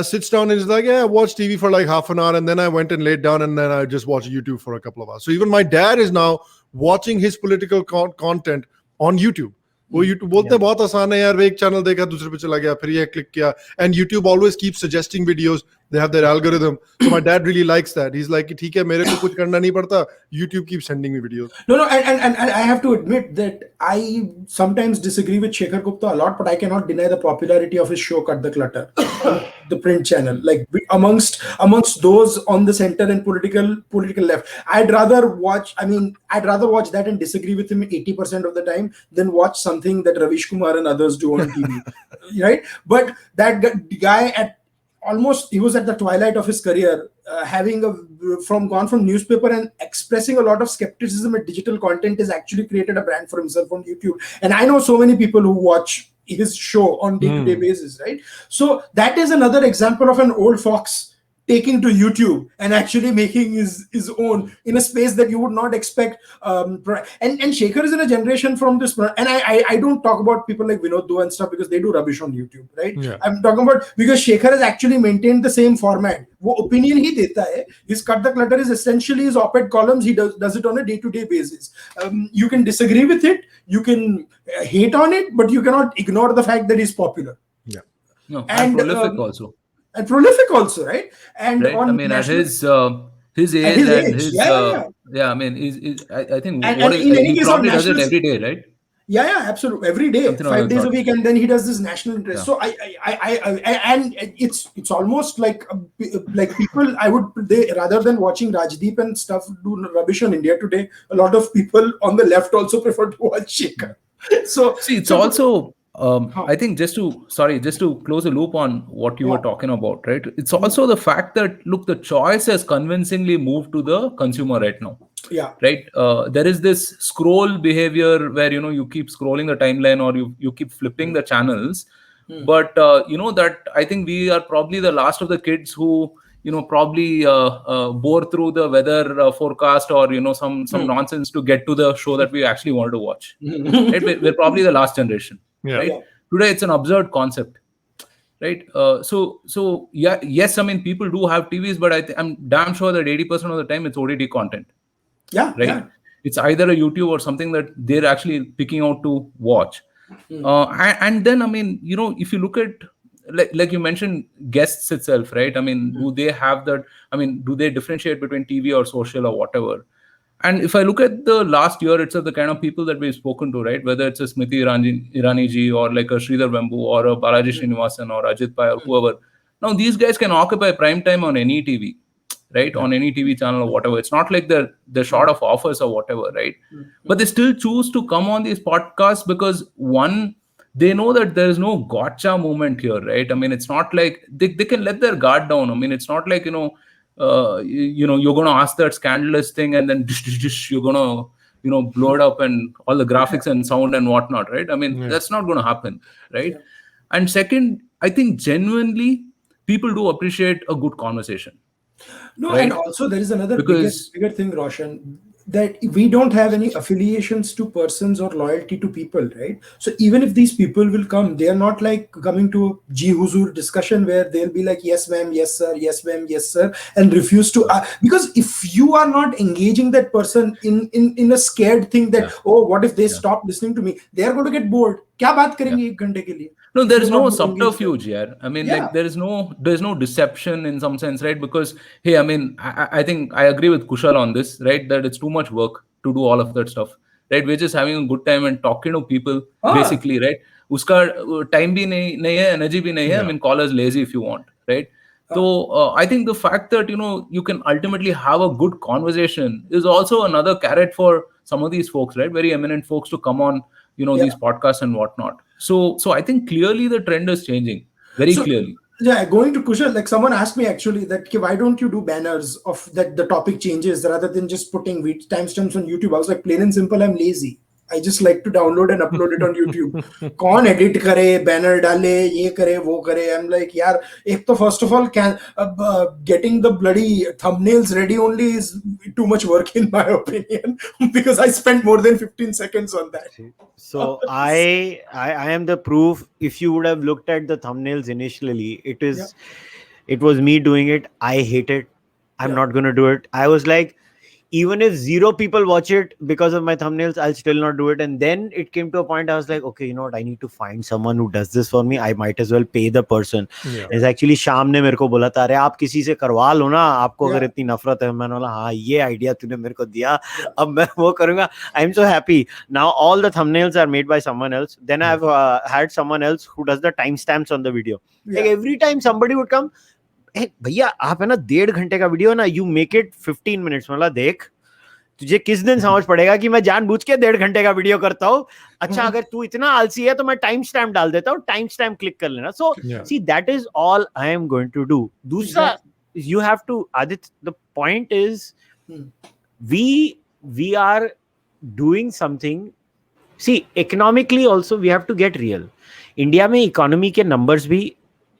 sits down and is like, yeah, I watched TV for like half an hour and then I went and laid down and then I just watched YouTube for a couple of hours. So even my dad is now watching his political content on YouTube. वो YouTube बोलते हैं बहुत आसान है यार, एक channel देखा दूसरे पे चला गया, फिर ये क्लिक किया, and YouTube always keeps suggesting videos. They have their algorithm. So my dad really likes that. He's like, ठीक है, मेरे को कुछ करना नहीं पड़ता. YouTube keeps sending me videos. No, and I have to admit that I sometimes disagree with Shekhar Gupta a lot, but I cannot deny the popularity of his show Cut the Clutter, the print channel. Like amongst those on the center and political left, I'd rather watch that and disagree with him 80% of the time than watch something that Ravish Kumar and others do on TV, right? But that guy he was at the twilight of his career, gone from newspaper and expressing a lot of skepticism at digital content, has actually created a brand for himself on YouTube. And I know so many people who watch his show on day-to-day basis, right? So that is another example of an old fox taking to YouTube and actually making his own in a space that you would not expect. And Shekhar is in a generation from this, and I don't talk about people like Vinod Dua and stuff because they do rubbish on YouTube, right? Yeah. I'm talking about because Shekhar has actually maintained the same format. वो opinion ही देता है. His Cut the Clutter is essentially his op-ed columns. He does it on a day-to-day basis. You can disagree with it, you can hate on it, but you cannot ignore the fact that he's popular. Yeah. No, and prolific also. And prolific also, right? And right? on I mean, national, at his age, his and age. his Yeah. I mean, I think And in any he case probably on does it national- every day, right? Yeah, absolutely. Every day, Something of 5 days a that week, and then he does this national interest. Yeah. So and it's almost like people. I would they rather than watching Rajdeep and stuff do rubbish on India Today. A lot of people on the left also prefer to watch Shekhar. So See, it's so also, huh, I think just to close a loop on what you were yeah. talking about, right? It's also the fact that, look, the choice has convincingly moved to the consumer right now, Yeah. right? There is this scroll behavior where, you keep scrolling the timeline, or you keep flipping the channels. But, that I think we are probably the last of the kids who, probably bore through the weather forecast, or, some nonsense to get to the show that we actually wanted to watch. Right? We're probably the last generation, Yeah. right? Yeah. Today, it's an absurd concept, right? So yeah, yes, I mean, people do have TVs, but I'm damn sure that 80% of the time it's OTT content, Yeah. right? Yeah. It's either a YouTube or something that they're actually picking out to watch. And then, I mean, if you look at, like you mentioned, guests itself, right? I mean, do they have that? I mean, do they differentiate between TV or social or whatever? And if I look at the last year itself, the kind of people that we've spoken to, right, whether it's a Smriti Irani ji, or like a Sridhar Vembu, or a Balaji Srinivasan, or Ajit Pai, or whoever. Now, these guys can occupy prime time on any TV, right? On any TV channel or whatever. It's not like they're short of offers or whatever, right? But they still choose to come on these podcasts because, one, they know that there is no gotcha moment here, right? I mean, it's not like they can let their guard down. I mean, it's not like, you're going to ask that scandalous thing, and then you're going to, blow it up, and all the graphics and sound and whatnot, right? I mean, that's not going to happen, right? Yeah. And second, I think genuinely people do appreciate a good conversation. No, Right? and also there is another Because- bigger thing, Roshan, that we don't have any affiliations to persons or loyalty to people, right? So even if these people will come, they are not like coming to a Ji Huzur discussion where they'll be like, yes, ma'am, yes, sir, yes, ma'am, yes, sir, and refuse to. Because if you are not engaging that person in a scared thing that, oh, what if they stop listening to me? They are going to get bored. क्या बात करेंगे एक घंटे के लिए? No, If there you're is not no engaged with subterfuge here. I mean, Yeah. like there's no deception in some sense, right? Because, hey, I mean, I think I agree with Kushal on this, right? That it's too much work to do all of that stuff, right? We're just having a good time and talking to people, basically, right? Uska time bhi nahi hai, energy bhi nahi hai. I mean, call us lazy if you want, right? So I think the fact that you can ultimately have a good conversation is also another carrot for some of these folks, right? Very eminent folks to come on, these podcasts and whatnot. So I think clearly the trend is changing very So, clearly. yeah, going to Kushal, like someone asked me actually that "Okay, why don't you do banners of that the topic changes rather than just putting timestamps on YouTube? I was like, plain and simple, I'm lazy. I just like to download and upload it on YouTube. कौन edit करे, banner डाले, ये करे, वो करे? I'm like, यार, एक तो first of all, getting the bloody thumbnails ready only is too much work in my opinion because I spent more than 15 seconds on that. So I am the proof. If you would have looked at the thumbnails initially, it was me doing it. I hate it. I'm not going to do it. I was like, even if 0 people watch it because of my thumbnails, I'll still not do it. And then it came to a point I was like, okay, you know what? I need to find someone who does this for me. I might as well pay the person. It's actually Sham ने मेरे को बोला था, अरे आप किसी से करवा लो ना, आपको अगर इतनी नफरत है. मैंने बोला हाँ, ये आइडिया तूने मेरे को दिया, अब मैं वो करूँगा. I'm so happy. Now all the thumbnails are made by someone else. Then I've had someone else who does the timestamps on the video. Like every time somebody would come, भैया आप है ना 1.5 घंटे का वीडियो है ना, you make it 15 minutes. मतलब देख तुझे किस दिन समझ पड़ेगा कि मैं जानबूझ के 1.5 घंटे का वीडियो करता हूँ. अच्छा अगर तू इतना आलसी है तो मैं टाइम स्टैम्प डाल देता हूँ, टाइम स्टैम्प क्लिक कर लेना. So see that is all I am going to do. दूसरा you have to Aditya, the point is we are doing something. See, economically also we have to get real. India में economy के numbers भी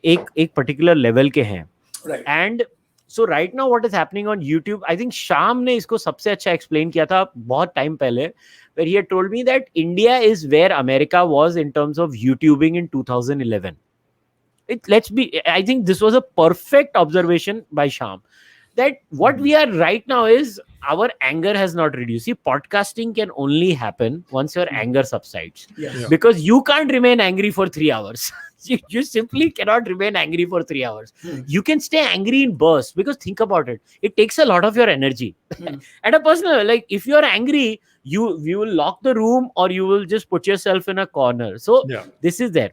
एक particular level के हैं. And so right now what is happening on YouTube, I think शाम ने इसको सबसे अच्छा एक्सप्लेन किया था बहुत टाइम पहले, where he had told me that India is where America was in terms of YouTubing in 2011. I think this was a perfect observation by Sham. that what we are right now is our anger has not reduced. See, podcasting can only happen once your anger subsides. Yes. Yeah. Because you can't remain angry for 3 hours. You simply cannot remain angry for 3 hours. You can stay angry in bursts, because think about it. It takes a lot of your energy. At a personal level, like if you're angry, you will lock the room or you will just put yourself in a corner. So Yeah. this is there.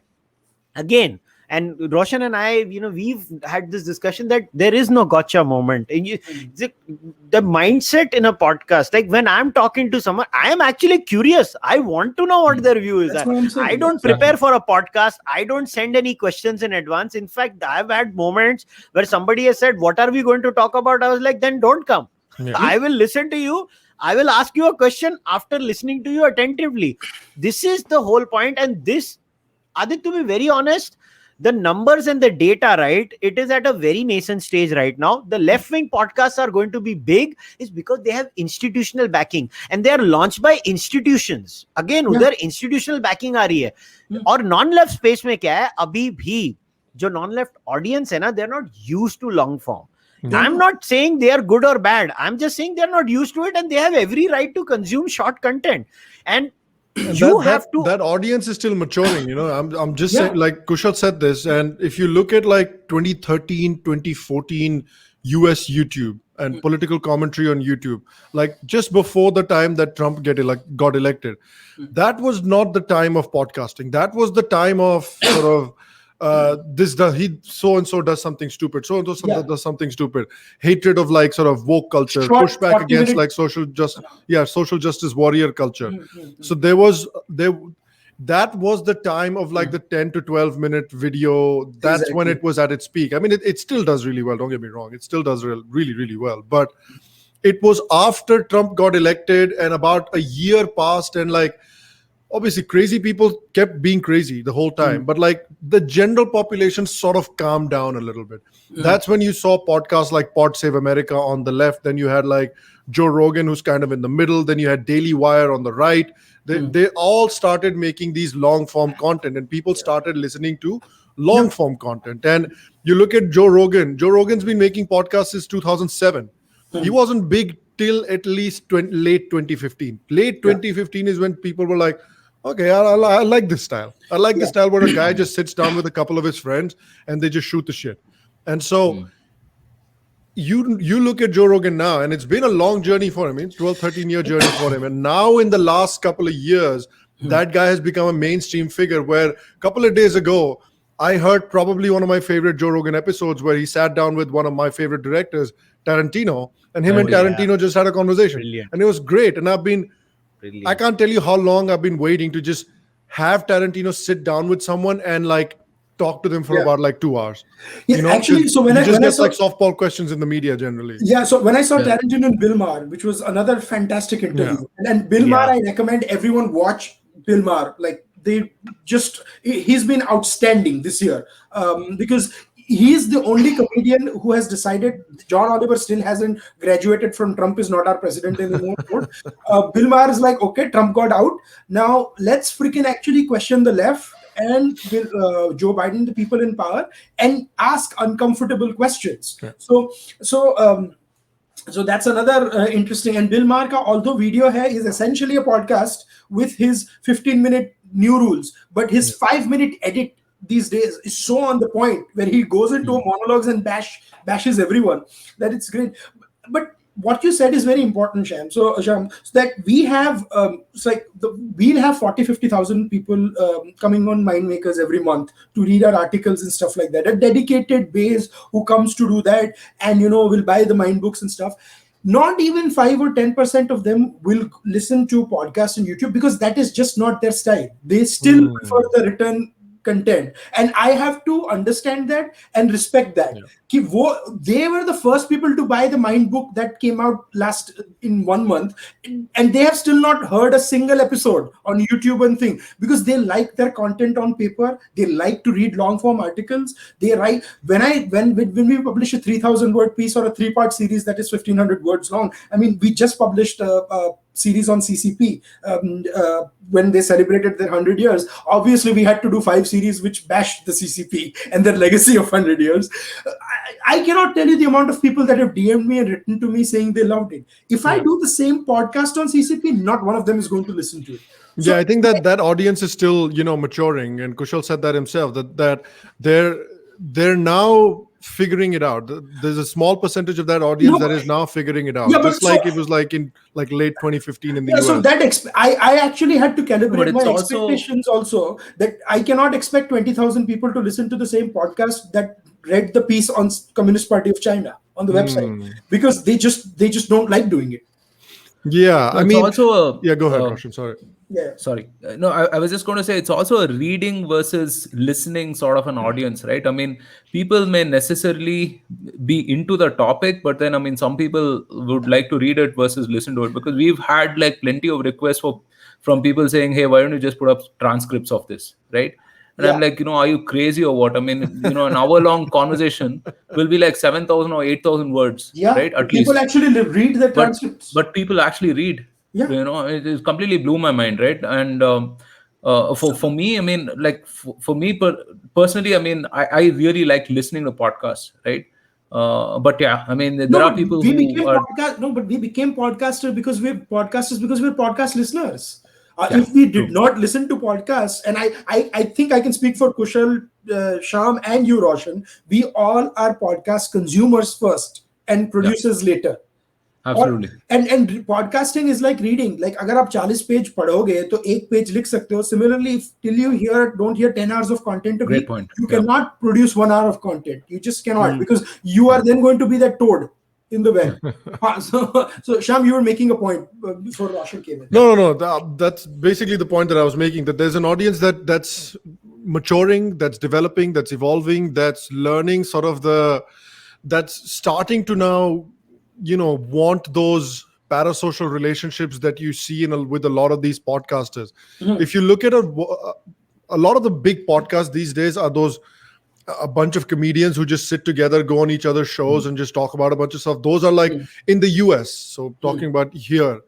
Again, and Roshan and I, we've had this discussion that there is no gotcha moment. And the mindset in a podcast, like when I'm talking to someone, I am actually curious. I want to know what their view is. That's what I'm saying. I don't prepare for a podcast. I don't send any questions in advance. In fact, I've had moments where somebody has said, "What are we going to talk about?" I was like, "Then don't come." Yeah. I will listen to you. I will ask you a question after listening to you attentively. This is the whole point. And this, Adit, to be very honest, the numbers and the data, right? It is at a very nascent stage right now. The left-wing podcasts are going to be big is because they have institutional backing and they are launched by institutions. Again, उधर institutional backing आ रही है. और non-left space में क्या है? अभी भी जो non-left audience है ना, they're not used to long form. I'm not saying they are good or bad. I'm just saying they're not used to it and they have every right to consume short content. And that audience is still maturing. I'm just saying, like Kushal said this, and if you look at like 2013, 2014 US YouTube and political commentary on YouTube, like just before the time that Trump got elected, that was not the time of podcasting. That was the time of sort of he so and so does something stupid, so and so does something stupid, hatred of like sort of woke culture, pushback against like social justice warrior culture. So that was the time of like the 10 to 12 minute video. That's when it was at its peak. I mean, it still does really well, don't get me wrong, it still does really, really well, but it was after Trump got elected and about a year passed, and like obviously crazy people kept being crazy the whole time, but like the general population sort of calmed down a little bit. That's when you saw podcasts like Pod Save America on the left, then you had like Joe Rogan, who's kind of in the middle, then you had Daily Wire on the right. They all started making these long form content, and people started listening to long form content. And you look at Joe Rogan's been making podcasts since 2007. He wasn't big till at least late 2015. Late 2015 is when people were like, okay, I like this style. I like this style where a guy just sits down with a couple of his friends and they just shoot the shit. And so you look at Joe Rogan now, and it's been a long journey for him. It's 12, 13-year journey for him. And now in the last couple of years, that guy has become a mainstream figure, where a couple of days ago, I heard probably one of my favorite Joe Rogan episodes where he sat down with one of my favorite directors, Tarantino, and him and Tarantino just had a conversation. Brilliant. And it was great. And I can't tell you how long I've been waiting to just have Tarantino sit down with someone and like talk to them for about like 2 hours. Actually, so when I get saw like softball questions in the media generally. So when I saw Tarantino and Bill Maher, which was another fantastic interview, and Bill Maher, I recommend everyone watch Bill Maher. Like he's been outstanding this year because he's the only comedian who has decided John Oliver still hasn't graduated from Trump is not our president anymore. Bill Maher is like, okay, Trump got out. Now let's freaking actually question the left and Joe Biden, the people in power, and ask uncomfortable questions. So that's another interesting. And Bill Maher, although video is essentially a podcast with his 15-minute new rules, but his 5-minute edit these days is so on the point, where he goes into monologues and bashes everyone, that it's great. But what you said is very important, Sham. So that we have we'll have 40,000-50,000 people coming on Mind Makers every month to read our articles and stuff like that. A dedicated base who comes to do that and will buy the Mind books and stuff. Not even 5 or 10% of them will listen to podcasts on YouTube, because that is just not their style. They still prefer the written content, and I have to understand that and respect that. They were the first people to buy the Mind book that came out in 1 month, and they have still not heard a single episode on YouTube and thing, because they like their content on paper. They like to read long form articles. They write when we publish a 3,000 word piece or a 3-part series that is 1,500 words long. I mean, we just published a series on CCP when they celebrated their 100 years. Obviously, we had to do 5 series which bashed the CCP and their legacy of 100 years. I cannot tell you the amount of people that have DM'd me and written to me saying they loved it. If I do the same podcast on CCP, not one of them is going to listen to it. So, Yeah, I think that audience is still, maturing, and Kushal said that himself, that they're now figuring it out. There's a small percentage of that audience that is now figuring it out. Yeah, but just like it was like in like late 2015 in the US. So that I actually had to calibrate my also- expectations also, that I cannot expect 20,000 people to listen to the same podcast that read the piece on Communist Party of China on the website, because they just don't like doing it. Yeah, No, I it's mean, also yeah, go ahead, Roshan. Sorry. Yeah. Sorry. No, I was just going to say it's also a reading versus listening sort of an audience, right? I mean, people may necessarily be into the topic, but then, I mean, some people would like to read it versus listen to it, because we've had like plenty of requests from people saying, hey, why don't you just put up transcripts of this, right? And I'm like, are you crazy or what? I mean, an hour-long conversation will be like 7,000 or 8,000 words, right? At people least. actually read the transcripts. But people actually read. Yeah. It completely blew my mind, right? And for me, I mean, like for me personally, I mean, I really like listening to podcasts, right? But yeah, I mean, there are people we who became are but we became podcasters because we're podcast listeners. If we did not listen to podcasts, and I think I can speak for Kushal, Sham, and you, Roshan, we all are podcast consumers first and producers later. absolutely. And podcasting is like reading. Like अगर आप 40 page पढ़ोगे तो एक page लिख सकते हो. Similarly, if till you don't hear 10 hours of content a Great week, point. you cannot produce 1 hour of content. You just cannot, because you are then going to be that toad in the well. So Sham, you were making a point before Roshan came in. No. That's basically the point that I was making, that there's an audience that's maturing, that's developing, that's evolving, that's learning that's starting to now, want those parasocial relationships that you see with a lot of these podcasters. If you look at a lot of the big podcasts these days are a bunch of comedians who just sit together, go on each other's shows and just talk about a bunch of stuff. Those are like in the US. So talking about here,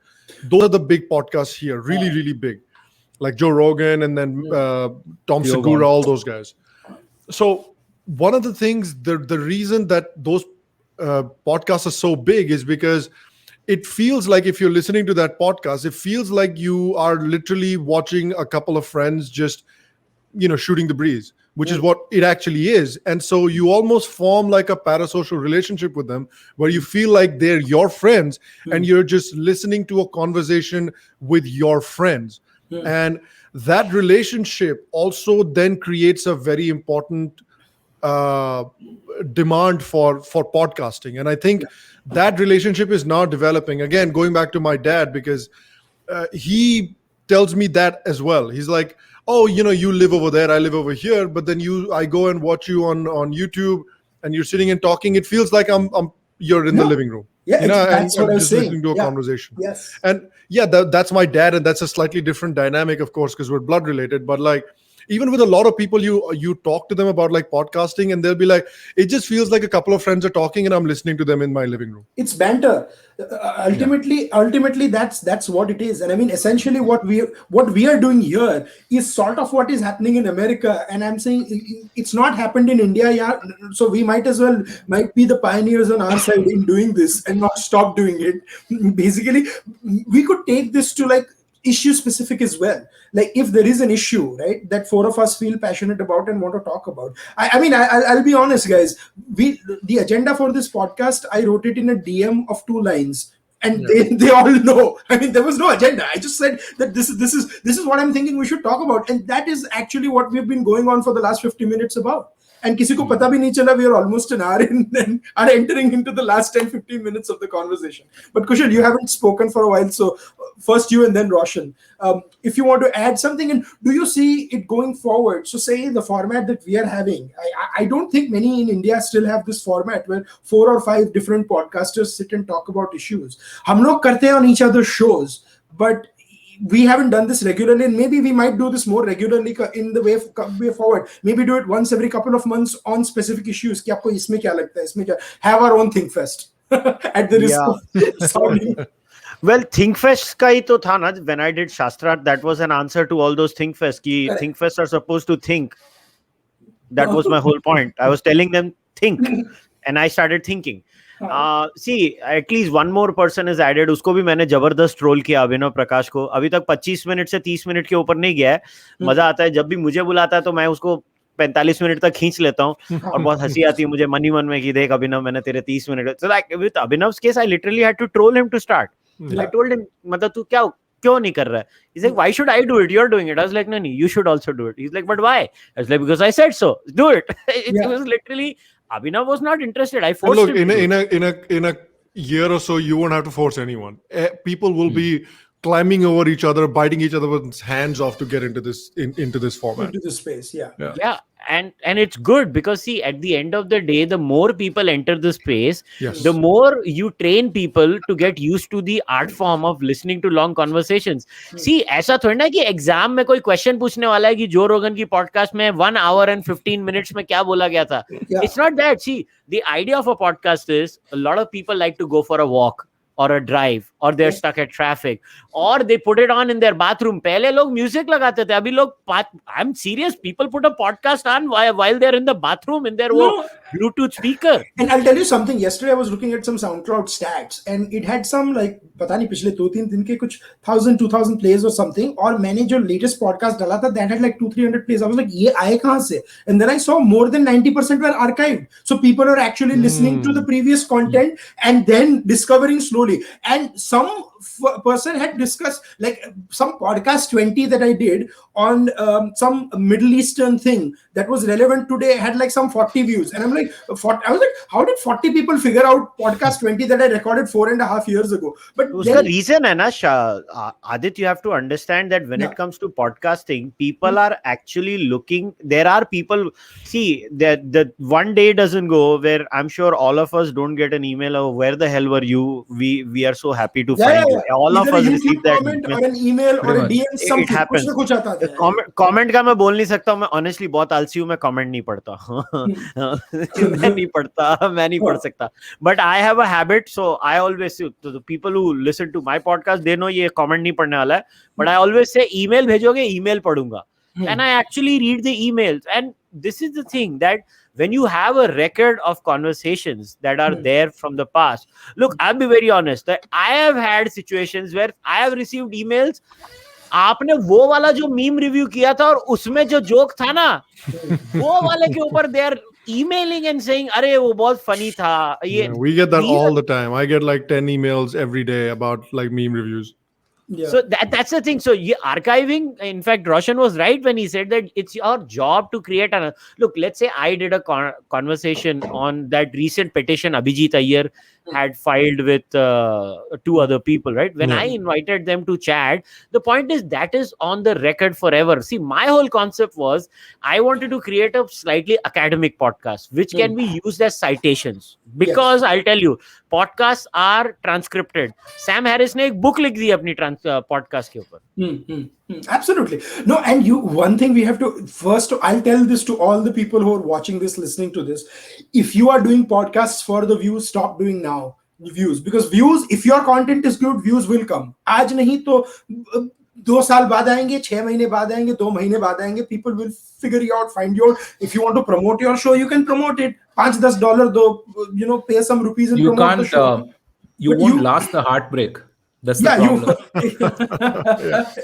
those are the big podcasts here, really, really big, like Joe Rogan and then Tom Segura, all those guys. So one of the things, the reason that those podcasts are so big is because it feels like, if you're listening to that podcast, it feels like you are literally watching a couple of friends just, shooting the breeze, which is what it actually is. And so you almost form like a parasocial relationship with them, where you feel like they're your friends and you're just listening to a conversation with your friends. And that relationship also then creates a very important demand for podcasting. And I think that relationship is now developing. Again, going back to my dad, because he tells me that as well. He's like, oh, you live over there, I live over here, but then I go and watch you on YouTube and you're sitting and talking. It feels like you're in the living room. Yeah, that's what I was just saying. Listening to a conversation. Yes. And that's my dad, and that's a slightly different dynamic, of course, because we're blood related. But like, even with a lot of people, you talk to them about like podcasting, and they'll be like, it just feels like a couple of friends are talking and I'm listening to them in my living room. It's banter. Ultimately, that's what it is. And I mean, essentially, what we are doing here is sort of what is happening in America. And I'm saying it's not happened in India yet. So we might be the pioneers on our side in doing this and not stop doing it. Basically, we could take this to like issue specific as well. Like if there is an issue, right, that four of us feel passionate about and want to talk about. I mean, I'll be honest, guys. The agenda for this podcast, I wrote it in a DM of 2 lines, and they all know. I mean, there was no agenda. I just said that this is what I'm thinking we should talk about, and that is actually what we've been going on for the last 50 minutes about. And किसी को पता भी नहीं चला, we are almost an hour in and are entering into the last 10-15 minutes of the conversation. But Kushal, you haven't spoken for a while, so first you and then Roshan. If you want to add something, and do you see it going forward? So say the format that we are having, I don't think many in India still have this format where 4 or 5 different podcasters sit and talk about issues. हम लोग करते हैं on each other's shows, but we haven't done this regularly, and maybe we might do this more regularly in the way forward. Maybe do it once every couple of months on specific issues. कि आपको इसमें क्या लगता है, इसमें क्या? Have our own Think Fest at the risk of sounding. Well, Think Fest का ही तो था ना. When I did Shastrat, that was an answer to all those Think Fest. कि Think Fest are supposed to think. That was my whole point. I was telling them think. and I started thinking. See, at least one more person is added. उसको भी मैंने जबरदस्त troll किया अभिनव प्रकाश को. अभी तक 25 minute से 30 मिनट के ऊपर नहीं गया है. मजा आता है जब भी मुझे बुलाता है तो मैं उसको 45 मिनट तक खींच लेता हूँ और बहुत हंसी आती है मुझे मनी मन में कि देख अभिनव मैंने तेरे 30 minute. So like with Abhinav's case, I literally had to troll him to start. I told him, मतलब तू क्या क्यों नहीं कर रहा है? He's like, why should I do it? You're doing it. I was like, no, you should also do it. He's like, but why? I was like, because I said so. Do it. It was literally, Abhinav was not interested. I forced look, him. In a year or so, you won't have to force anyone. People will be climbing over each other, biting each other's hands off to get into this format. Into this space, yeah. And it's good because see, at the end of the day, the more people enter the space, the more you train people to get used to the art form of listening to long conversations. See, ऐसा थोड़ी ना कि exam में कोई question पूछने वाला है कि जो रोगन की पॉडकास्ट में 1 hour and 15 minutes में क्या बोला गया था. It's not that. See, the idea of a podcast is a lot of people like to go for a walk or a drive, or they're stuck at traffic, or they put it on in their bathroom. पहले लोग music लगाते थे, अभी लोग I'm serious, people put a podcast on while they're in the bathroom in their Bluetooth speaker. And I'll tell you something, yesterday I was looking at some SoundCloud stats and it had some like पता नहीं पिछले 2-3 दिन के कुछ 1000-2000 plays or something, और मैंने जो latest podcast डाला था that had like 200-300 plays. I was like ये आए कहाँ से? And then I saw more than 90% were archived, so people are actually listening to the previous content and then discovering slowly. And some person had discussed like some podcast 20 that I did on some Middle Eastern thing that was relevant today had like some 40 views, and I'm like, I was like, how did 40 people figure out podcast 20 that I recorded 4.5 years ago? But the reason है ना, Adit, you have to understand that when it comes to podcasting, people are actually looking. There are people. See, the one day doesn't go where I'm sure all of us don't get an email of where the hell were you? We are so happy to find you. All either of us receive that comment or an email or a DM. Something. It happens. Comment का मैं बोल नहीं सकता हूँ. मैं honestly बहुत आलसी हूँ. मैं comment नहीं पढ़ता. मैं नहीं पढ़ सकता. But I have a habit, so I always say to the people who listen to my podcast, they know ये comment नहीं पढ़ने वाला है. But I always say email भेजोगे, email पढ़ूंगा. And I actually read the emails. And this is the thing, that when you have a record of conversations that are there from the past, look, I'll be very honest, that I have had situations where I have received emails. आपने वो वाला जो meme review किया था और उसमें जो joke था ना, वो वाले के ऊपर they are emailing and saying, अरे वो बहुत funny था. We get that all the time. I get like 10 emails every day about like meme reviews. So that's the thing. So archiving, in fact, Roshan was right when he said that it's your job to create an. Look, let's say I did a conversation on that recent petition Abhijit Iyer had filed with 2 other people, right? When I invited them to chat, the point is that is on the record forever. See, my whole concept was I wanted to create a slightly academic podcast, which can be used as citations. Because I'll tell you, podcasts are transcripted. Sam Harris ने एक book लिख दी अपनी podcast के ऊपर. Absolutely. No, and one thing we have to first, I'll tell this to all the people who are watching this, listening to this. If you are doing podcasts for the views, stop doing now. Views, because views, if your content is good, views will come. आज नहीं तो 2 साल बाद आएंगे, 6 महीने बाद आएंगे, 2 महीने बाद आएंगे. People will figure you out, find you out. If you want to promote your show, you can promote it. $5-10 दो, pay some rupees and promote the show. You won't last the heartbreak. That's the problem.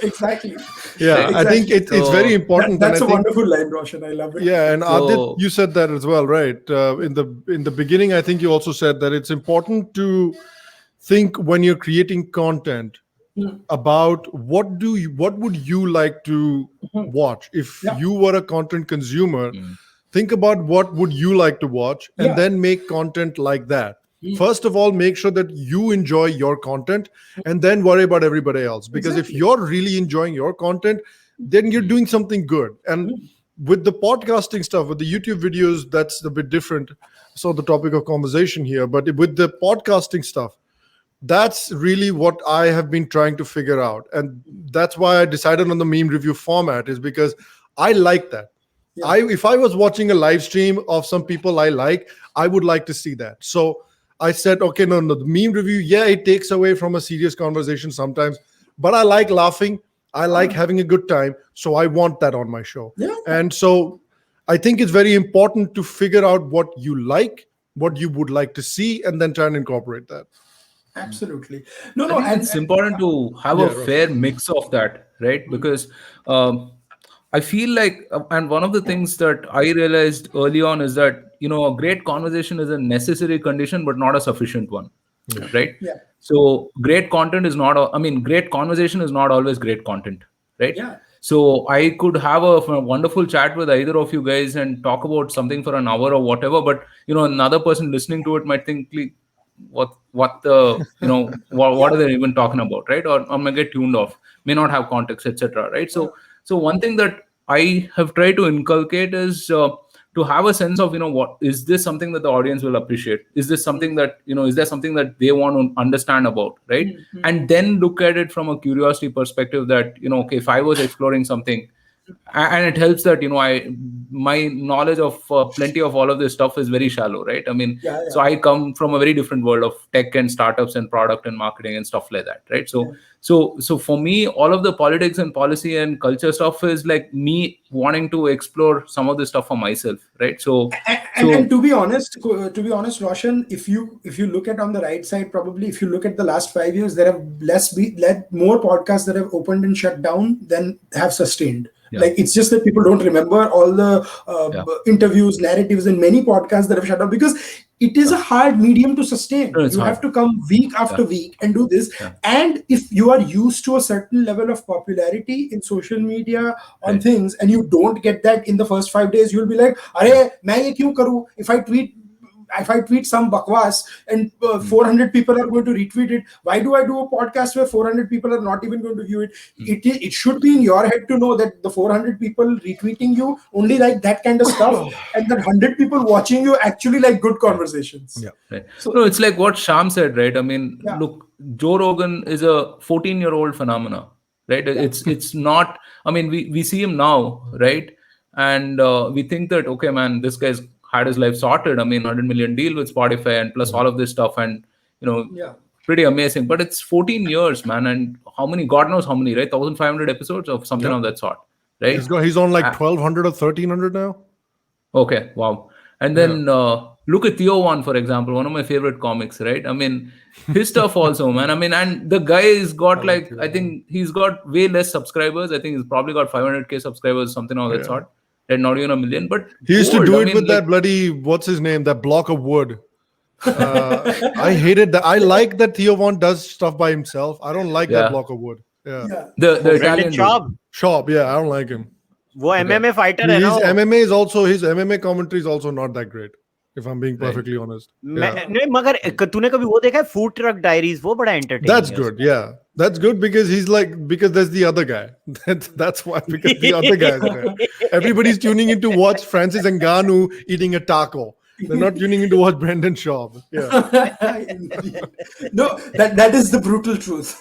Exactly. Yeah, exactly. I think it's very important. That's a wonderful line, Roshan. I love it. Yeah, and Aadit, you said that as well, right? In the beginning, I think you also said that it's important to think when you're creating content about what would you like to watch if you were a content consumer. Think about what would you like to watch, and then make content like that. First of all, make sure that you enjoy your content and then worry about everybody else. Because if you're really enjoying your content, then you're doing something good. And with the podcasting stuff, with the YouTube videos, that's a bit different. So the topic of conversation here. But with the podcasting stuff, that's really what I have been trying to figure out. And that's why I decided on the meme review format, is because I like that. If I was watching a live stream of some people I like, I would like to see that. So I said, okay, no, the meme review, it takes away from a serious conversation sometimes, but I like laughing. I like having a good time. So I want that on my show. And so I think it's very important to figure out what you like what you would like to see, and then try and incorporate that. Absolutely. I think it's important to have a fair mix of that, right? Because I feel like, and one of the things that I realized early on is that, a great conversation is a necessary condition, but not a sufficient one, right? Yeah. So great content is not, great conversation is not always great content, right? Yeah. So I could have a wonderful chat with either of you guys and talk about something for an hour or whatever, but, another person listening to it might think, what the what are they even talking about, right? Or may get tuned off, may not have context, etc., right? So one thing that I have tried to inculcate is to have a sense of, what is this something that the audience will appreciate, is this something that, is there something that they want to understand about, right? And then look at it from a curiosity perspective that, okay, if I was exploring something, and it helps that my knowledge of plenty of all of this stuff is very shallow, right? So I come from a very different world of tech and startups and product and marketing and stuff like that, right? So for me, all of the politics and policy and culture stuff is like me wanting to explore some of this stuff for myself, right? And to be honest, Roshan, if you look at on the right side, probably if you look at the last 5 years, there have more podcasts that have opened and shut down than have sustained. Yeah. Like, it's just that people don't remember all the interviews, narratives, and many podcasts that have shut down because it is a hard medium to sustain. You have to come week after week and do this. And if you are used to a certain level of popularity in social media on things, and you don't get that in the first 5 days, you'll be like, "Arey, main ye kyun karu? If I tweet some bakwas and 400 people are going to retweet it, why do I do a podcast where 400 people are not even going to view it?" It should be in your head to know that the 400 people retweeting you only like that kind of stuff, and that 100 people watching you actually like good conversations. Yeah. Right. So it's like what Sham said, right? Look, Joe Rogan is a 14-year-old phenomena, right? It's not, we see him now, right? And we think that, okay, man, this guy's had his life sorted. 100 million deal with Spotify and plus all of this stuff, and pretty amazing. But it's 14 years, man, and how many? God knows how many, right? 1,500 episodes of something of that sort, right? He's on like 1,200 or 1,300 now. Okay, wow. And then look at Theo One, for example, one of my favorite comics, right? His stuff also, man. And the guy has got I think he's got way less subscribers. I think he's probably got 500k subscribers, something of that sort. And not even 1 million, but he used to do it with that bloody, what's his name, that block of wood. I hated that. I like that Theo Von does stuff by himself. I don't like that block of wood. The Italian Schaub, I don't like him. वो MMA fighter है ना. His MMA commentary is also not that great, if I'm being perfectly honest. नहीं, मगर तूने कभी वो देखा है Food Truck Diaries? वो बड़ा entertaining. That's good, yeah. That's good because because there's the other guy. That's why, because the other guy is there. Everybody's tuning in to watch Francis Ngannou eating a taco. They're not tuning in to watch Brendan Schaub. No, that is the brutal truth.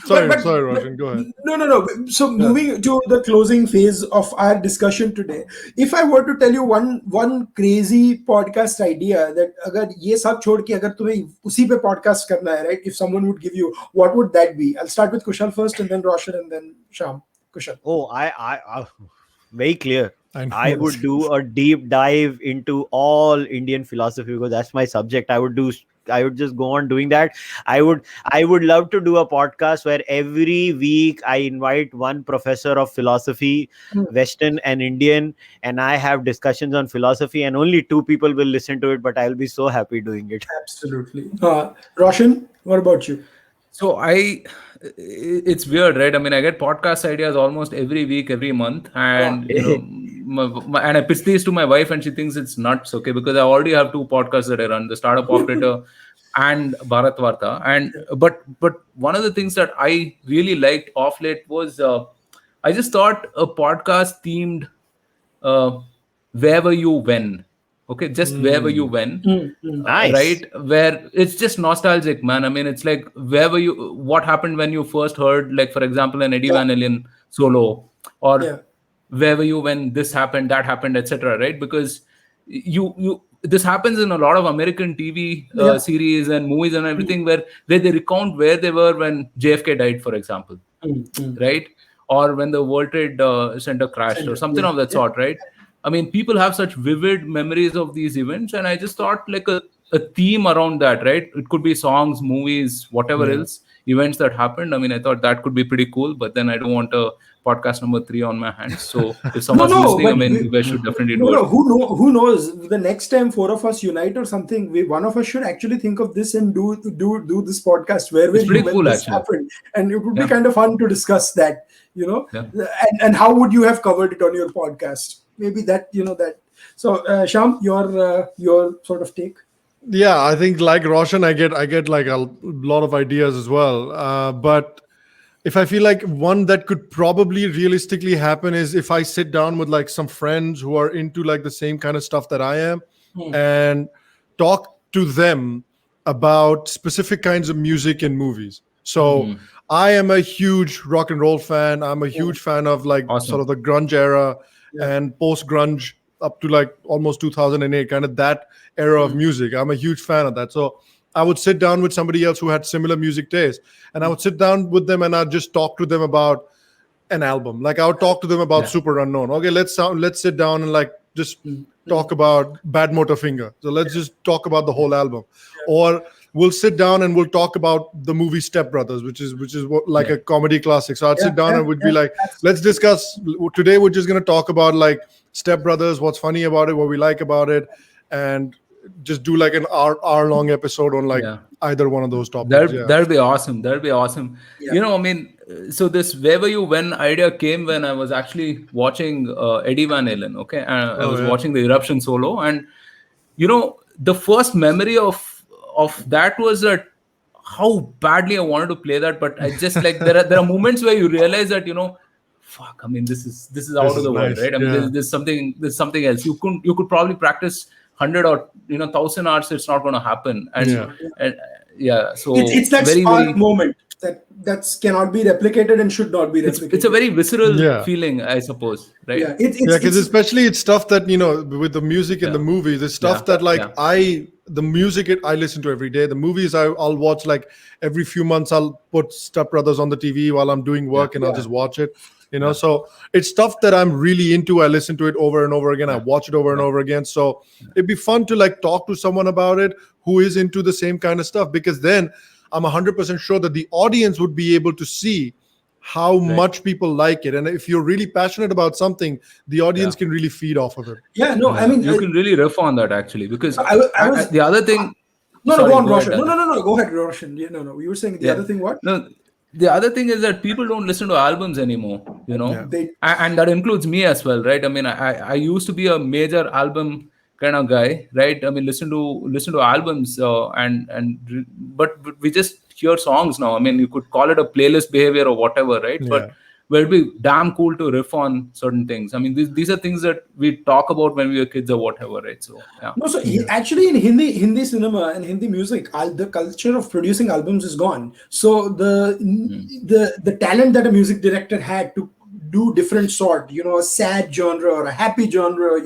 Sorry, Roshan, go ahead. No. So moving to the closing phase of our discussion today, if I were to tell you one crazy podcast idea that अगर ये सब छोड़ के अगर तुम्हें उसी पे podcast करना है, right? If someone would give you, what would that be? I'll start with Kushal first, and then Roshan, and then Sham. Kushal. Oh, I very clear. I would do a deep dive into all Indian philosophy because that's my subject. I would just go on doing that. I would love to do a podcast where every week I invite one professor of philosophy, Western and Indian, and I have discussions on philosophy, and only 2 people will listen to it, but I'll be so happy doing it. Absolutely. Roshan, what about you? So it's weird, right? I get podcast ideas almost every week, every month, and and I pitch these to my wife, and she thinks it's nuts, okay? Because I already have 2 podcasts that I run: the Startup Operator and Bharat Varta. And but one of the things that I really liked off late was I just thought a podcast themed wherever you when. Okay, just wherever you when, Nice. right? Where it's just nostalgic, man. It's like what happened when you first heard, like, for example, an Eddie Van Halen solo, or wherever you when this happened, that happened, etc. Right? Because this happens in a lot of American TV series and movies and everything, where they recount where they were when JFK died, for example, right? Or when the World Trade Center crashed, or something of that sort, right? I mean, people have such vivid memories of these events, and I just thought like a theme around that, right? It could be songs, movies, whatever else, events that happened. I mean, I thought that could be pretty cool, but then I don't want a podcast number 3 on my hands. So if someone's listening, I but mean, you guys should definitely no, do no. it. Who knows? The next time four of us unite or something, one of us should actually think of this and do this podcast. Where were It's pretty you when cool, this actually. happened? And it would be Yeah. kind of fun to discuss that. Yeah. And how would you have covered it on your podcast? Maybe that that. So Sham, your sort of take. Yeah, I think like Roshan, I get like a lot of ideas as well. But if I feel like one that could probably realistically happen is if I sit down with like some friends who are into like the same kind of stuff that I am, and talk to them about specific kinds of music and movies. So I am a huge rock and roll fan. I'm a huge fan of like Awesome. sort of the grunge era and post grunge up to like almost 2008, kind of that era of music. I'm a huge fan of that. So I would sit down with somebody else who had similar music taste, and I would sit down with them and I'd just talk to them about an album. Like I would talk to them about Super Unknown. Okay, let's sit down and like just talk about Bad Motor Finger. So let's just talk about the whole album. Or we'll sit down and we'll talk about the movie Step Brothers, which is what, like a comedy classic. So I'd sit down and we'd be like, let's discuss today. We're just going to talk about like Step Brothers, what's funny about it, what we like about it, and just do like an hour long episode on like either one of those topics. That'd be awesome. That'd be awesome. I mean, so this Where Were You When idea came when I was actually watching Eddie Van Halen. Okay, I was watching the Eruption solo, and the first memory of that was that how badly I wanted to play that, but I just like there are moments where you realize that fuck. I mean, this is out of the world, right? I mean, there's something else. You could probably practice 100 or 1,000 hours. It's not going to happen. And so it's that very, spark very, moment that cannot be replicated and should not be replicated. It's a very visceral feeling, I suppose, right? Yeah, because especially it's stuff that with the music and the movies, it's stuff that like the music I listen to every day. The movies I'll watch like every few months. I'll put Step Brothers on the TV while I'm doing work, and I'll just watch it. So it's stuff that I'm really into. I listen to it over and over again. I watch it over and over again. So it'd be fun to like talk to someone about it who is into the same kind of stuff, because then I'm 100% sure that the audience would be able to see how much people like it. And if you're really passionate about something, the audience can really feed off of it. I mean, you can really riff on that actually, because I was, the other thing. Go on, Roshan. No. Go ahead, Roshan. You were saying the other thing. What? No, the other thing is that people don't listen to albums anymore. And that includes me as well, right? I mean, I used to be a major album kind of guy, right? I mean, listen to albums, but we just hear songs now. I mean, you could call it a playlist behavior or whatever, right? But it'd be damn cool to riff on certain things. I mean, these are things that we talk about when we were kids or whatever, right? So actually in Hindi cinema and Hindi music, the culture of producing albums is gone. So the talent that a music director had to do different sort, a sad genre or a happy genre,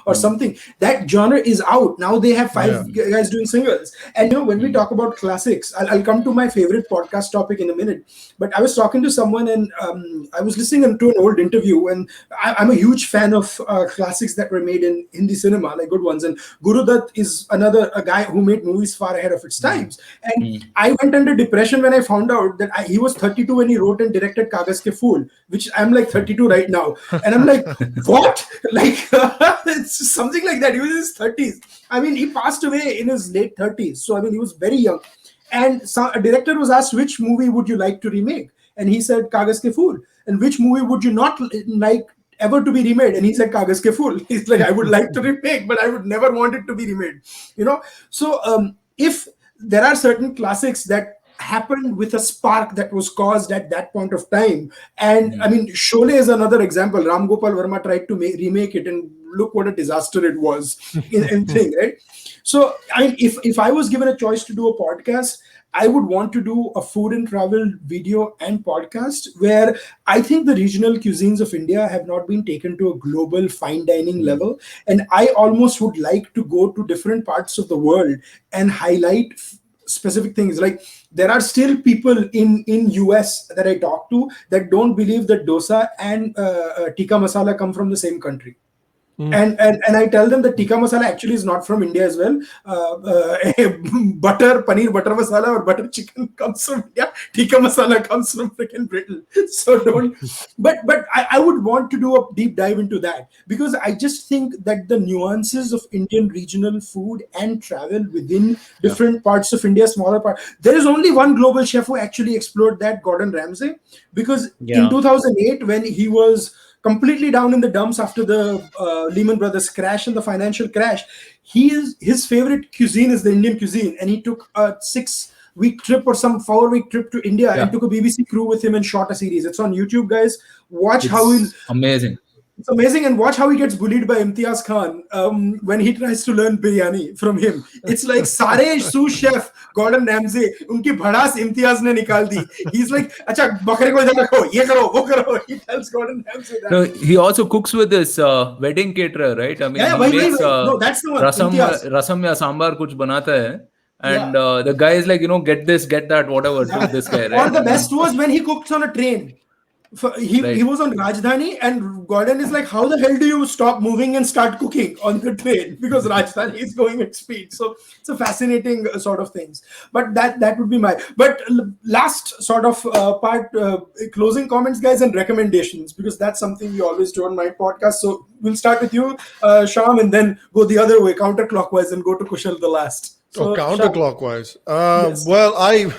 or something. That genre is out. Now they have 5 guys doing singles. And when we talk about classics, I'll come to my favorite podcast topic in a minute. But I was talking to someone and I was listening to an old interview, and I'm a huge fan of classics that were made in Hindi cinema, like good ones. And Guru Dutt is a guy who made movies far ahead of its times. And I went under depression when I found out that he was 32 when he wrote and directed Kagaz Ke Phool, which I'm like 32 right now. And I'm like, what? Like, it's something like that. He was in his 30s. I mean, he passed away in his late 30s. So, I mean, he was very young. And a director was asked, which movie would you like to remake? And he said, Kagaz Ke Phool. And which movie would you not like ever to be remade? And he said, Kagaz Ke Phool. He's like, I would like to remake, but I would never want it to be remade. So if there are certain classics that happened with a spark that was caused at that point of time, and I mean, Sholay is another example. Ram Gopal Verma tried to remake it, and look what a disaster it was in thing, right? So if I was given a choice to do a podcast, I would want to do a food and travel video and podcast where I think the regional cuisines of India have not been taken to a global fine dining level. And I almost would like to go to different parts of the world and highlight specific things. Like, there are still people in US that I talk to that don't believe that dosa and tikka masala come from the same country. And I tell them that tikka masala actually is not from India as well. Paneer butter masala or butter chicken comes from India. Tikka masala comes from freaking Britain. So don't. But I would want to do a deep dive into that, because I just think that the nuances of Indian regional food and travel within different parts of India, smaller part. There is only one global chef who actually explored that, Gordon Ramsay, because in 2008 when he was completely down in the dumps after the Lehman Brothers crash and the financial crash, his favorite cuisine is the Indian cuisine, and he took a 6-week trip or some 4-week trip to India and took a BBC crew with him and shot a series. It's on YouTube, guys. Watch how he's amazing. It's amazing, and watch how he gets bullied by Imtiaz Khan when he tries to learn biryani from him. It's like sare sous chef Gordon Ramsay, unki bhadas Imtiaz ne nikal di. He's like, "Acha bakre ko idhar rakho, ye karo, wo karo." He tells Gordon Ramsay that. No, he also cooks with this wedding caterer, right? I mean, he makes no, that's the one. rasam ya sambar kuch banata hai. And the guy is like, get this, get that, whatever, to this guy, right? Or the best was when he cooked on a train. He was on Rajdhani, and Gordon is like, how the hell do you stop moving and start cooking on the train? Because Rajdhani is going at speed. So it's a fascinating sort of things. But that would be my... But last sort of part, closing comments, guys, and recommendations, because that's something we always do on my podcast. So we'll start with you, Sham, and then go the other way, counterclockwise, and go to Kushal the last. So, counterclockwise. Yes. Well,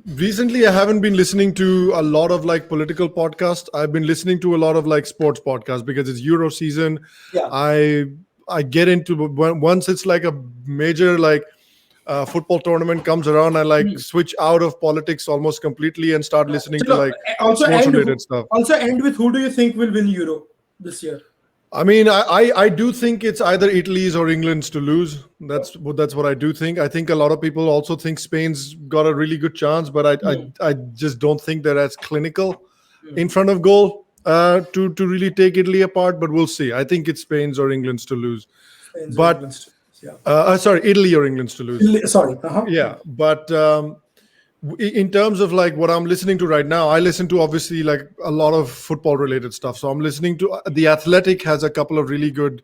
recently I haven't been listening to a lot of like political podcasts. I've been listening to a lot of like sports podcasts because it's Euro season. Yeah. I get into, once it's like a major like football tournament comes around, I like switch out of politics almost completely and start listening to like sports related stuff. Also end with, who do you think will win Euro this year? I mean, I do think it's either Italy's or England's to lose. That's what I do think. I think a lot of people also think Spain's got a really good chance, but I just don't think they're as clinical in front of goal to really take Italy apart. But we'll see. I think it's Spain's or England's to lose. Italy or England's to lose. Yeah, but in terms of like what I'm listening to right now, I listen to obviously like a lot of football related stuff. So I'm listening to The Athletic has a couple of really good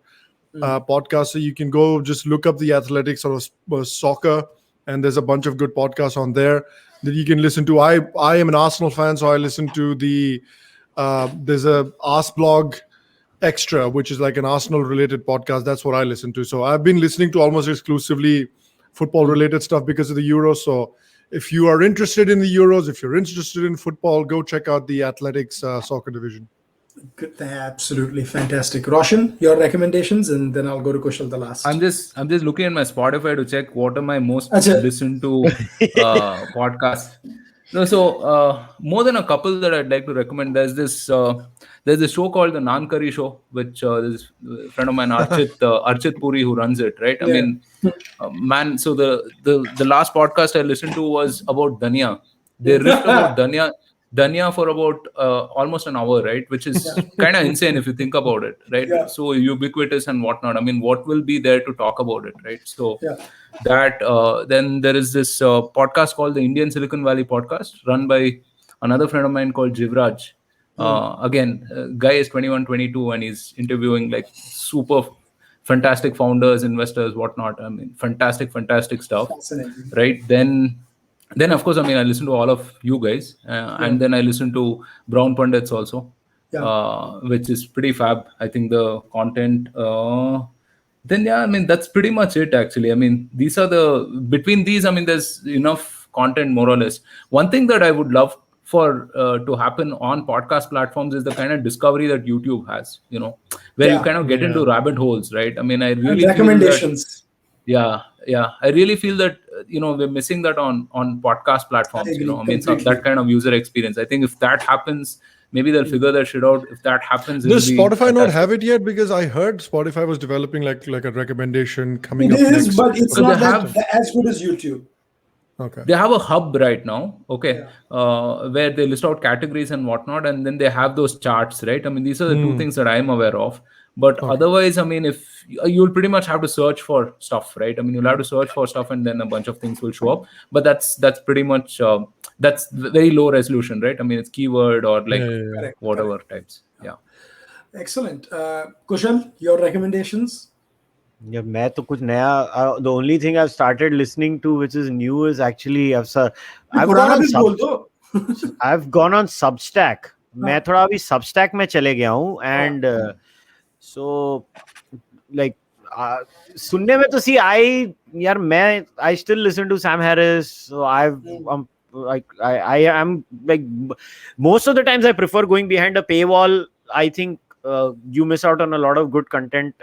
podcasts. So you can go just look up The Athletic sort of soccer, and there's a bunch of good podcasts on there that you can listen to. I am an Arsenal fan, so I listen to there's a Ars Blog Extra, which is like an Arsenal related podcast. That's what I listen to. So I've been listening to almost exclusively football related stuff because of the Euros. So if you are interested in the Euros, if you're interested in football, go check out the Athletics soccer division. Good, absolutely fantastic. Roshan, your recommendations, and then I'll go to Kushal the last. I'm just looking at my Spotify to check what are my most listened to podcasts. No, so more than a couple that I'd like to recommend. There's this show called the Naan Curry Show, which this friend of mine, Archit Puri, who runs it, right? I mean, man. So the last podcast I listened to was about Dhania. They riffed about Dhania for about almost an hour, right? Which is kind of insane if you think about it, right? Yeah. So ubiquitous and whatnot. I mean, what will be there to talk about it, right? So that then there is this podcast called the Indian Silicon Valley Podcast, run by another friend of mine called Jivraj. Again, guy is 21, 22, and he's interviewing like super fantastic founders, investors, whatnot. I mean, fantastic stuff, right? Then of course, I mean, I listen to all of you guys, and then I listen to Brown Pundits also, which is pretty fab. I think the content. Then I mean, that's pretty much it actually. I mean, between these, I mean, there's enough content more or less. One thing that I would love for to happen on podcast platforms is the kind of discovery that YouTube has, where you kind of get into rabbit holes, right? I mean, I really recommendations. I really feel that we're missing that on podcast platforms. I mean, that kind of user experience. I think if that happens, maybe they'll figure that shit out. If that happens, does Spotify not have it yet? Because I heard Spotify was developing like a recommendation coming up next. But it's not as good as YouTube. Okay. They have a hub right now, where they list out categories and whatnot, and then they have those charts, right? I mean, these are the two things that I'm aware of. But otherwise, I mean, if you'll pretty much have to search for stuff, right? I mean, you'll have to search for stuff, and then a bunch of things will show up. But that's pretty much that's very low resolution, right? I mean, it's keyword or like whatever types. Yeah. Excellent. Kushal, your recommendations? Yeah, मैं तो कुछ नया. The only thing I've started listening to, which is new, is actually I've gone पुराना on भी बोल दो. I've gone on Substack. मैं हाँ. थोड़ा अभी Substack में चले गया हूँ, and so like सुनने में तो see I still listen to Sam Harris, so I am like most of the times I prefer going behind a paywall. I think you miss out on a lot of good content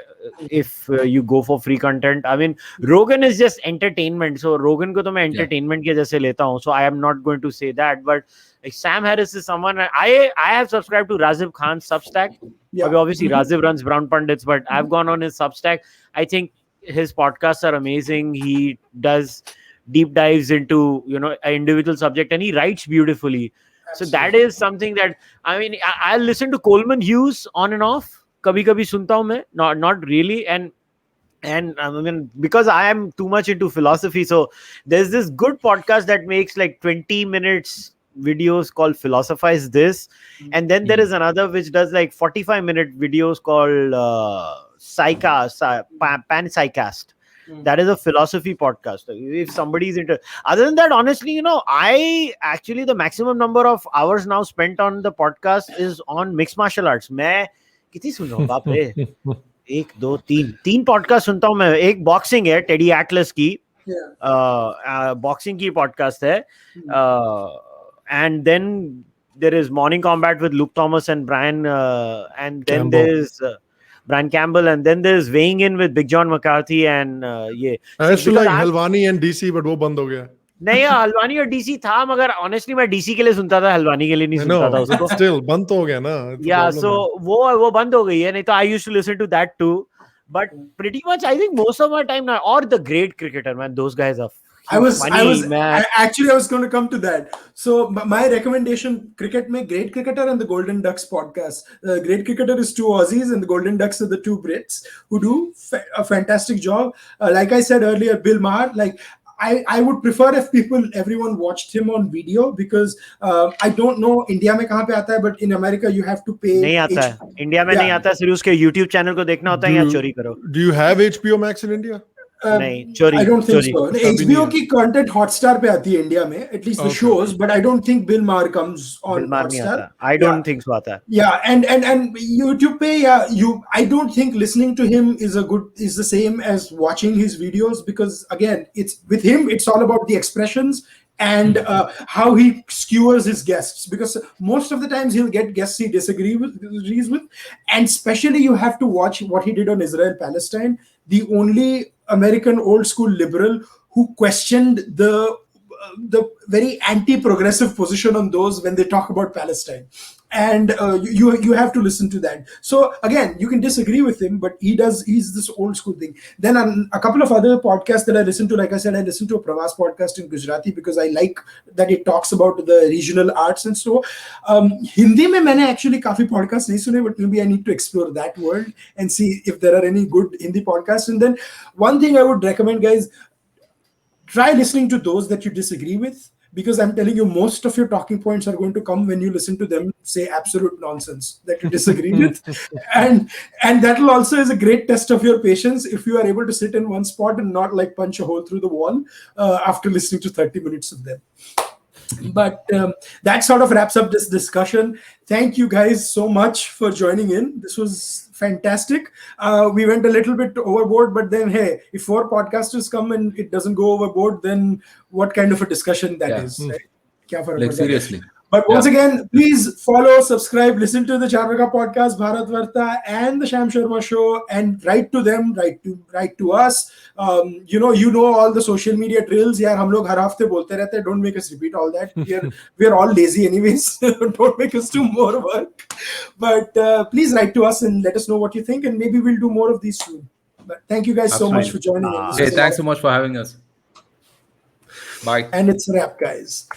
if you go for free content. I mean, Rogan is just entertainment, so Rogan को तो मैं entertainment के जैसे लेता हूँ, so I am not going to say that. But like Sam Harris is someone I have subscribed to Rajiv Khan's Substack. Yeah. Obviously, Rajiv runs Brown Pundits, but I've gone on his Substack. I think his podcasts are amazing. He does deep dives into an individual subject, and he writes beautifully. So that is something that I mean. I listen to Coleman Hughes on and off. Kabhi kabhi sunta hu main, not really, and I mean, because I am too much into philosophy, so there's this good podcast that makes like 20 minutes videos called Philosophize This, and then there is another which does like 45-minute videos called Panpsycast. That is a philosophy podcast. If somebody's into, other than that, honestly, I actually the maximum number of hours now spent on the podcast is on mixed martial arts. मैं कितनी सुन रहा हूँ बाप रे, 1 2 3 podcast सुनता हूँ मैं. एक बॉक्सिंग है टेडी एटलस की, बॉक्सिंग की पॉडकास्ट है, and then there is Morning Combat with Luke Thomas and Brian, and then Campbell. there is Brian Campbell, and then there's Weighing In with Big John McCarthy and ये. I used to like Halwani and DC, but वो बंद हो गया. नहीं, हल्वानी और DC था, मगर honestly मैं डीसी के लिए सुनता था, हल्वानी के लिए नहीं सुनता था उसको. Still बंद तो हो गया ना. Yeah, so वो बंद हो गई है. नहीं तो I used to listen to that too, but pretty much I think most of my time now, or the great cricketer, man, those guys are funny, man. I was going to come to that. So my recommendation, cricket mein Great Cricketer and the Golden Ducks podcast. Great Cricketer is 2 Aussies and the Golden Ducks are the 2 Brits who do a fantastic job. Like I said earlier, Bill Maher, like I would prefer if everyone watched him on video, because I don't know India में कहाँ पे आता है, but in America you have to pay. नहीं आता है, India में नहीं आता है, सिर्फ उसके YouTube चैनल को देखना होता है या चोरी करो. Do you have HBO Max in India? नहीं, चोरी. I don't think so. HBO की content Hotstar पे आती है इंडिया में, at least the shows, but I don't think Bill Maher comes on Hotstar. I don't think so आता है. Yeah, and YouTube पे, I don't think listening to him is the same as watching his videos, because again, it's with him, it's all about the expressions and how he skewers his guests, because most of the times he'll get guests he disagrees with, and especially you have to watch what he did on Israel-Palestine, the only American old school liberal who questioned the very anti-progressive position on those when they talk about Palestine. And you have to listen to that. So again, you can disagree with him, but he's this old school thing. Then a couple of other podcasts that I listen to, like I said, I listen to a Pravas podcast in Gujarati because I like that it talks about the regional arts and so. Hindi में मैंने actually काफी podcasts नहीं सुने, but maybe I need to explore that world and see if there are any good Hindi podcasts. And then one thing I would recommend, guys, try listening to those that you disagree with, because I'm telling you, most of your talking points are going to come when you listen to them say absolute nonsense that you disagree with. And that will also is a great test of your patience if you are able to sit in one spot and not like punch a hole through the wall after listening to 30 minutes of them. But that sort of wraps up this discussion. Thank you guys so much for joining in. This was fantastic. We went a little bit overboard, but then hey, if 4 podcasters come and it doesn't go overboard, then what kind of a discussion that is? Right? Like seriously. But once again, please follow, subscribe, listen to the Charvaka podcast, Bharat Varta, and the Sham Sharma show, and write to them, write to us. You know all the social media drills. यार हम लोग हर हफ्ते बोलते रहते हैं. Don't make us repeat all that. We are all lazy anyways. Don't make us do more work. But please write to us and let us know what you think, and maybe we'll do more of these soon. But thank you guys so much for joining in. Hey, thanks so much for having us. Bye. And it's a wrap, guys.